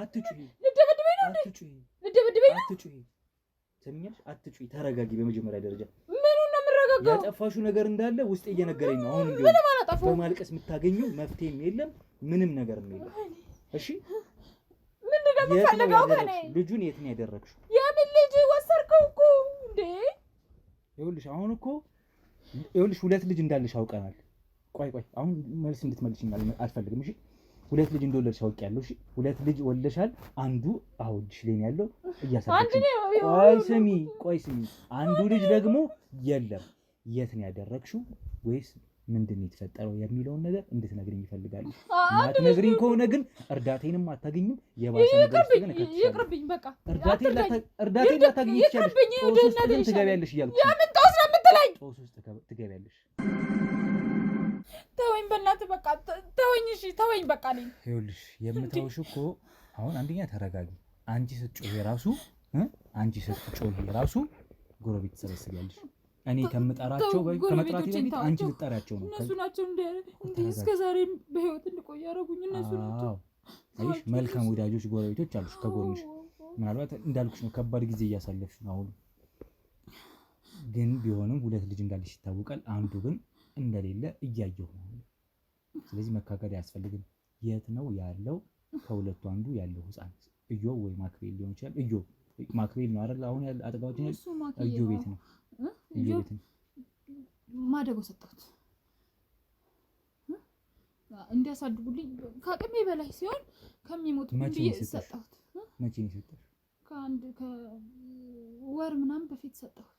Speaker 1: አትጩሂ፣
Speaker 2: ልደበድበኝ ነው እንዴ?
Speaker 1: አትጩሂ፣
Speaker 2: ልደበድበኝ ነው?
Speaker 1: አትጩሂ። ሰሚኛለሽ? አትጩሂ። ተረጋጊ። በመጀመሪያ ደረጃ
Speaker 2: ምኑን ነው የምረጋጋው?
Speaker 1: ያጠፋሽው ነገር እንዳለ ውስጤ እየነገረኝ ነው። አሁን እንዴ
Speaker 2: ምንም አላጠፋሁም።
Speaker 1: በማልቀስ የምታገኙ መፍትሄም የለም ምንም ነገርም የለም። እሺ
Speaker 2: ምንድን ነው የምፈልገው ከእኔ?
Speaker 1: ልጁን የት ነው ያደረግሽው?
Speaker 2: የምን ልጅ ወሰድከው እኮ እንዴ?
Speaker 1: ይኸውልሽ አሁን እኮ ይኸውልሽ ሁለት ልጅ እንዳለሽ አውቀናል። ቆይ አሁን መልስ እንድትመልሽኝ አልፈልግም። እሺ ሁለት ልጅ እንደወለድሽ አውቄያለሁ። እሺ ሁለት ልጅ ወልደሻል። አንዱ አውድሽ ላይ ነው ያለው እያሳደግሽ። ቆይ ስሚ አንዱ ልጅ ደግሞ የለም። የት ነው ያደረግሽው ወይስ ምንድን ነው የተፈጠረው የሚለውን ነገር እንድትነግሪኝ ይፈልጋለሁ። ማትነግሪኝ ከሆነ ግን እርዳቴንም አታገኝም። የባሰ ነገር ግን
Speaker 2: ይቅርብኝ በቃ።
Speaker 1: እርዳቴን ላታገኝ ትችያለሽ። ጦስ ውስጥ ግን ትገቢያለሽ እያልኩሽ።
Speaker 2: የምን ጦስ ነው የምትለኝ?
Speaker 1: ጦስ ውስጥ ትገቢያለሽ።
Speaker 2: ተወኝ በእናትህ በቃ ተወኝ። እሺ ተወኝ በቃ። ነኝ
Speaker 1: ይኸውልሽ የምታውሽ እኮ አሁን አንደኛ ተረጋጊ። አንቺ ስትጮህ ራሱ ጎረቤት ትሰበስቢያለሽ። እኔ ከምጠራቸው ከመጥራቴ በፊት አንቺ ልጠራቸው ነው።
Speaker 2: እነሱ ናቸው እንደ እስከ ዛሬ በህይወት እንድቆይ ያደረጉኝ እነሱ ናቸው።
Speaker 1: አይሽ መልካም ወዳጆች ጎረቤቶች አሉሽ ከጎንሽ። ምናልባት እንዳልኩሽ ነው ከባድ ጊዜ እያሳለፍሽ ነው አሁን። ግን ቢሆንም ሁለት ልጅ እንዳለሽ ይታወቃል። አንዱ ግን እንደሌለ እያየሁ ነው። ስለዚህ መካከል አያስፈልግም። የት ነው ያለው? ከሁለቱ አንዱ ያለው ህፃን እዮብ ወይ ማክቤል ሊሆን ይችላል። እዮብ ማክቤል ነው አይደል? አሁን ያለ አጠጋችን እዮብ ቤት ነው። እዮብ ቤት ነው።
Speaker 2: ማደጎ ሰጣሁት እንዲያሳድጉልኝ ከአቅሜ በላይ ሲሆን ከሚሞት ብዬ ሰጣሁት።
Speaker 1: መቼ ነው የሰጠሽ?
Speaker 2: ከወር ምናምን በፊት ሰጣሁት።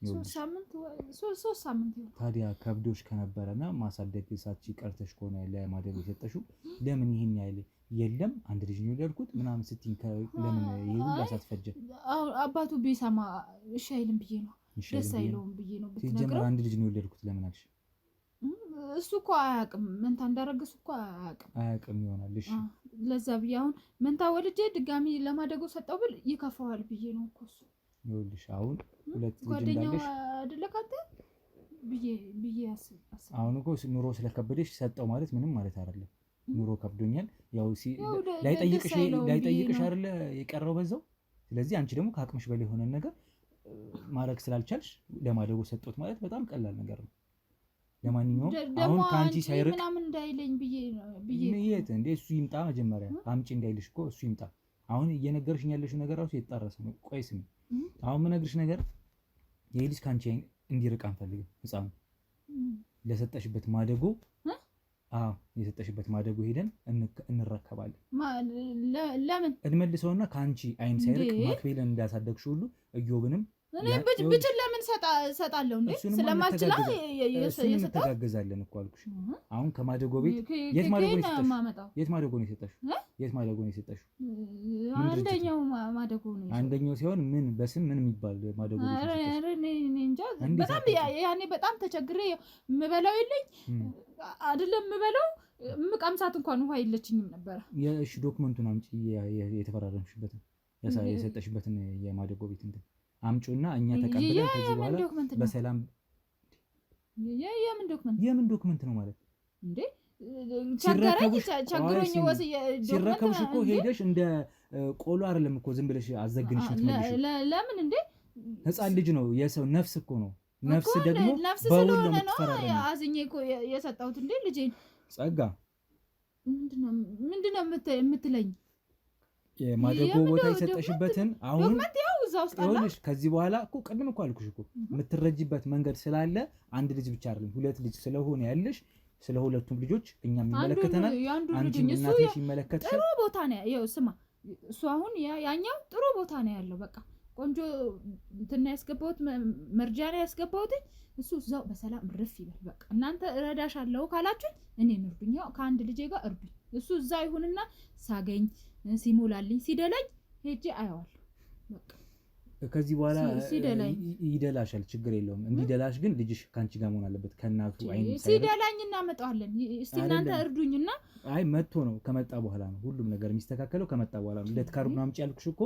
Speaker 2: 3 ሳምንት ይሆናል።
Speaker 1: ታዲያ ከብዶሽ ከነበረና ማሳደግ ሳትቺ ቀርተሽ ከሆነ ለማደጎ የሰጠሽው ለምን ይሄን ያህል የለም አንድ ልጅ ነው የወለድኩት ምናምን ስትይኝ ለምን ይሄ ሁሉ አሳትፈጀ?
Speaker 2: አባቱ ቢሰማ እሺ አይልም ብዬ ነው። ደስ አይለውም ብዬ ነው
Speaker 1: ብትነግረው። አንድ ልጅ ነው የወለድኩት ለምን አልሽ?
Speaker 2: እሱ እኮ አያውቅም። መንታ እንዳረገሱ እኮ
Speaker 1: አያውቅም ይሆናል። እሺ
Speaker 2: ለዛ ብዬ አሁን መንታ ወልጄ ድጋሚ ለማደጎ ሰጠው ብል ይከፋዋል ብዬ ነው እኮ እሱ።
Speaker 1: ይኸውልሽ አሁን ሁለት ልጅ
Speaker 2: ጓደኛው
Speaker 1: እንዳለሽ
Speaker 2: አይደለካተ ብዬ አስብ።
Speaker 1: አሁን እኮ ኑሮ ስለከበደሽ ሰጠው ማለት ምንም ማለት አይደለም። ኑሮ ከብዶኛል ያው ላይጠይቅሽ አይደለ የቀረው በዛው። ስለዚህ አንቺ ደግሞ ከአቅምሽ በላይ የሆነ ነገር ማድረግ ስላልቻልሽ ለማደጎ ሰጠውት ማለት በጣም ቀላል ነገር ነው። ለማንኛውም አሁን ካንቺ ሳይርቅ
Speaker 2: ምናምን እንዳይለኝ ብዬ
Speaker 1: የት እንደ እሱ ይምጣ መጀመሪያ አምጪ እንዳይልሽ እኮ እሱ ይምጣ። አሁን እየነገርሽኝ ያለሽው ነገር ራሱ የተጣረሰ ነው። ቆይ ስሚ አሁን የምነግርሽ ነገር ይሄ ልጅ ካንቺ እንዲርቅ አንፈልግም። ህፃኑ ለሰጠሽበት ማደጎ የሰጠሽበት ማደጎ ሄደን እንረከባለን።
Speaker 2: ለምን
Speaker 1: እንመልሰውና ካንቺ አይን ሳይርቅ ማክቤልን እንዳሳደግሽ ሁሉ እዮብንም
Speaker 2: እኔ ብችል ለምን ሰጣለሁ እንዴ? ስለማልችል
Speaker 1: እንተጋገዛለን እኮ አልኩሽ። አሁን ከማደጎ ቤት የት ማደጎ ነው የሰጠሽው? የት ማደጎ ነው የሰጠሽው? አንደኛው ሲሆን ምን በስም ምን የሚባል ማደጎ ነው የሰጠሽው?
Speaker 2: በጣም ያኔ በጣም ተቸግሬ የምበላው የለኝ አይደለም የምበላው የምቀምሳት እንኳን ውሃ የለችኝም ነበረ።
Speaker 1: እሺ ዶክመንቱን አምጪ፣ የተፈራረምሽበትን የሰጠሽበትን የማደጎ ቤት እንትን አምጪውና እኛ ተቀብለን ከዚህ በኋላ በሰላም። የምን ዶክመንት ነው ማለት እንዴ? ሲረከቡሽ እኮ ሄደሽ እንደ ቆሎ አይደለም እኮ ዝም ብለሽ አዘግንሽ ትመልሽ።
Speaker 2: ለምን እንዴ?
Speaker 1: ህፃን ልጅ ነው፣ የሰው ነፍስ እኮ ነው። ነፍስ ደግሞ በውል ነው የምትፈራረመው።
Speaker 2: አዝኜ እኮ የሰጠሁት እንዴ ልጄን።
Speaker 1: ጸጋ
Speaker 2: ምንድነው የምትለኝ?
Speaker 1: የማደጎ ቦታ የሰጠሽበትን አሁን ይኸውልሽ፣ ከዚህ በኋላ እኮ ቅድም እኮ አልኩሽ እኮ የምትረጂበት መንገድ ስላለ አንድ ልጅ ብቻ አይደለም ሁለት ልጅ ስለሆነ ያለሽ ስለ ሁለቱም ልጆች እኛም ይመለከተናል። አንቺም እናትሽ ይመለከትሻል።
Speaker 2: ጥሩ ቦታ ነው ያው ስማ፣ እሱ አሁን ያኛው ጥሩ ቦታ ነው ያለው። በቃ ቆንጆ እንትን ያስገባሁት መርጃ ነው ያስገባሁት። እሱ እዛው በሰላም ርፍ ይበል። በቃ እናንተ እረዳሻለሁ ካላችሁ እኔን እርዱኝ። ያው ከአንድ ልጄ ጋር እርዱኝ እሱ እዛ ይሁንና ሳገኝ ሲሞላልኝ ሲደላኝ ሄጄ አየዋለሁ። በቃ
Speaker 1: ከዚህ በኋላ ይደላሻል፣ ችግር የለውም። እንዲደላሽ ግን ልጅሽ ካንቺ ጋር መሆን አለበት። ከእናቱ አይን
Speaker 2: ሲደላኝ እናመጣዋለን። እስቲ እናንተ እርዱኝና።
Speaker 1: አይ መጥቶ ነው ከመጣ በኋላ ነው ሁሉም ነገር የሚስተካከለው። ከመጣ በኋላ ነው። ልደት ካርዱን አምጪ ያልኩሽ እኮ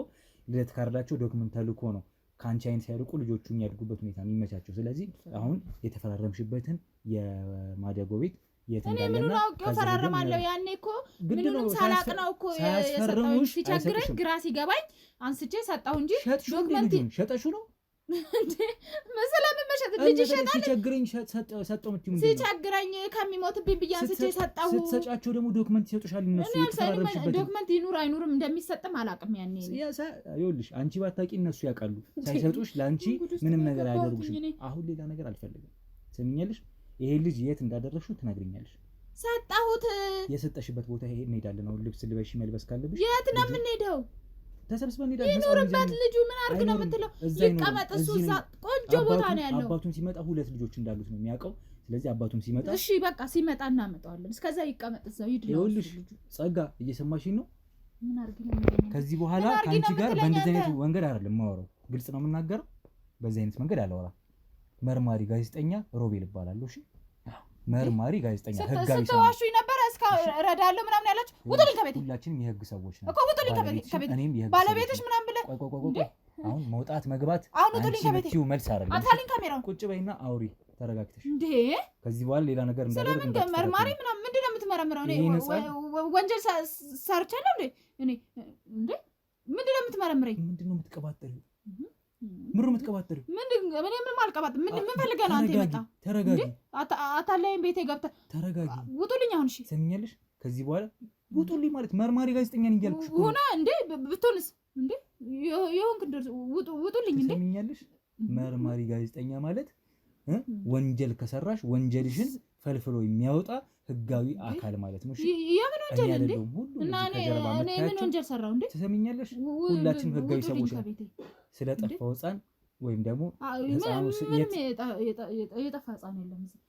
Speaker 1: ልደት ካርዳቸው ዶክመንት ተልኮ ነው ካንቺ አይን ሳይርቁ ልጆቹ የሚያድጉበት ሁኔታ የሚመቻቸው። ስለዚህ አሁን የተፈራረምሽበትን የማደጎ ቤት የት እንዳለና
Speaker 2: ፈራረማለሁ። ያኔ እኮ ምንም ሳላቅ ነው እኮ የሰጠሁሽ። ሲቸግረኝ ግራ ሲገባኝ አንስቼ ሰጣሁ እንጂ ዶክመንት
Speaker 1: ሸጠሽው ነው
Speaker 2: እንዴ? ስለምን መሸጥ ልጅ ይሸጣል?
Speaker 1: ሲቸግረኝ ሰጠው ምትይ ምንድን ነው?
Speaker 2: ሲቸግረኝ ከሚሞትብኝ ብዬ አንስቼ ሰጣሁ።
Speaker 1: ስትሰጫቸው ደግሞ ዶክመንት ይሰጡሻል እነሱ። የተፈራረምሽበት
Speaker 2: ዶክመንት ይኑር አይኑርም እንደሚሰጥም አላውቅም። ያኔ
Speaker 1: ይኸውልሽ አንቺ ባታውቂ እነሱ ያውቃሉ። ሳይሰጡሽ ለአንቺ ምንም ነገር አያደርጉሽም። አሁን ሌላ ነገር አልፈልግም። ሰምኛለሽ? ይሄ ልጅ የት እንዳደረግሽው ትነግሪኛለሽ።
Speaker 2: ሰጣሁት።
Speaker 1: የሰጠሽበት ቦታ ይሄ እንሄዳለን። አሁን ልብስ ልበሽ መልበስ ካለብሽ
Speaker 2: የት ነው የምንሄደው?
Speaker 1: ተሰብስበን እንሄዳለን።
Speaker 2: ይኖርበት ልጁ ምን አድርግ ነው የምትለው? ይቀመጥ። እሱ እዛ ቆንጆ ቦታ ነው ያለው።
Speaker 1: አባቱም ሲመጣ 2 ልጆች እንዳሉት ነው የሚያውቀው። ስለዚህ አባቱም ሲመጣ
Speaker 2: እሺ በቃ ሲመጣ እናመጣዋለን። እስከዛ ይቀመጥ እዛው ይድረስ።
Speaker 1: ይኸውልሽ ጸጋ እየሰማሽኝ ነው?
Speaker 2: ምን አድርግ ነው?
Speaker 1: ከዚህ በኋላ ካንቺ ጋር በእንደዚህ አይነት መንገድ አይደለም የማወራው። ግልጽ ነው የምናገረው። በዚህ አይነት መንገድ አላወራም። መርማሪ ጋዜጠኛ ሮቤል እባላለሁ። እሺ መርማሪ ጋዜጠኛ ህጋዊ ሰው
Speaker 2: ተዋሹኝ ነበር። እስከ እረዳለሁ ምናምን ያላችሁ ውጡልኝ ከቤቴ።
Speaker 1: ሁላችንም የህግ ሰዎች ነን
Speaker 2: እኮ ውጡልኝ ከቤቴ።
Speaker 1: እኔም የህግ
Speaker 2: ባለቤትሽ ምናምን ብለህ
Speaker 1: ቆይ አሁን መውጣት መግባት
Speaker 2: አሁን ውጡልኝ ከቤቴ።
Speaker 1: አንቺ መልስ አይደለም።
Speaker 2: አታልኝ ካሜራውን
Speaker 1: ቁጭ በይና አውሪ ተረጋግተሽ።
Speaker 2: እንዴ
Speaker 1: ከዚህ በኋላ ሌላ ነገር እንዳደረግ
Speaker 2: ስለምን መርማሪ ምናምን ምንድን ነው የምትመረምረው? እኔ ወንጀል ሰርቻለሁ እንዴ? እኔ እንዴ ምንድን ነው የምትመረምረኝ?
Speaker 1: ምንድን ነው የምትቀባጠሪው? ምሩ የምትቀባጠሪው
Speaker 2: ምንም አልቀባጥም። ምን ፈልገህ ነው አንተ የመጣ?
Speaker 1: ተረጋጊ።
Speaker 2: አታላይም ቤቴ ገብተህ
Speaker 1: ተረጋጊ።
Speaker 2: ውጡልኝ አሁን። እሺ
Speaker 1: ሰሚኛለሽ? ከዚህ በኋላ ውጡልኝ ማለት መርማሪ ጋዜጠኛ ነኝ እያልኩሽ እኮ
Speaker 2: ሆነ እንዴ? ብትሆንስ እንዴ? ይሁን ክንደር ውጡልኝ እንዴ?
Speaker 1: ሰሚኛለሽ? መርማሪ ጋዜጠኛ ማለት ወንጀል ከሰራሽ ወንጀልሽን ፈልፍሎ የሚያወጣ ህጋዊ አካል ማለት ነው። እሺ
Speaker 2: የምን ወንጀል እንዴ? እና እኔ ምን ወንጀል ሰራው እንዴ?
Speaker 1: ትሰሚኛለሽ? ሁላችንም ህጋዊ ሰዎች ነን። ስለጠፋው ህፃን ወይም ደግሞ
Speaker 2: ምንም የጠፋ ህፃን የለም እዚህ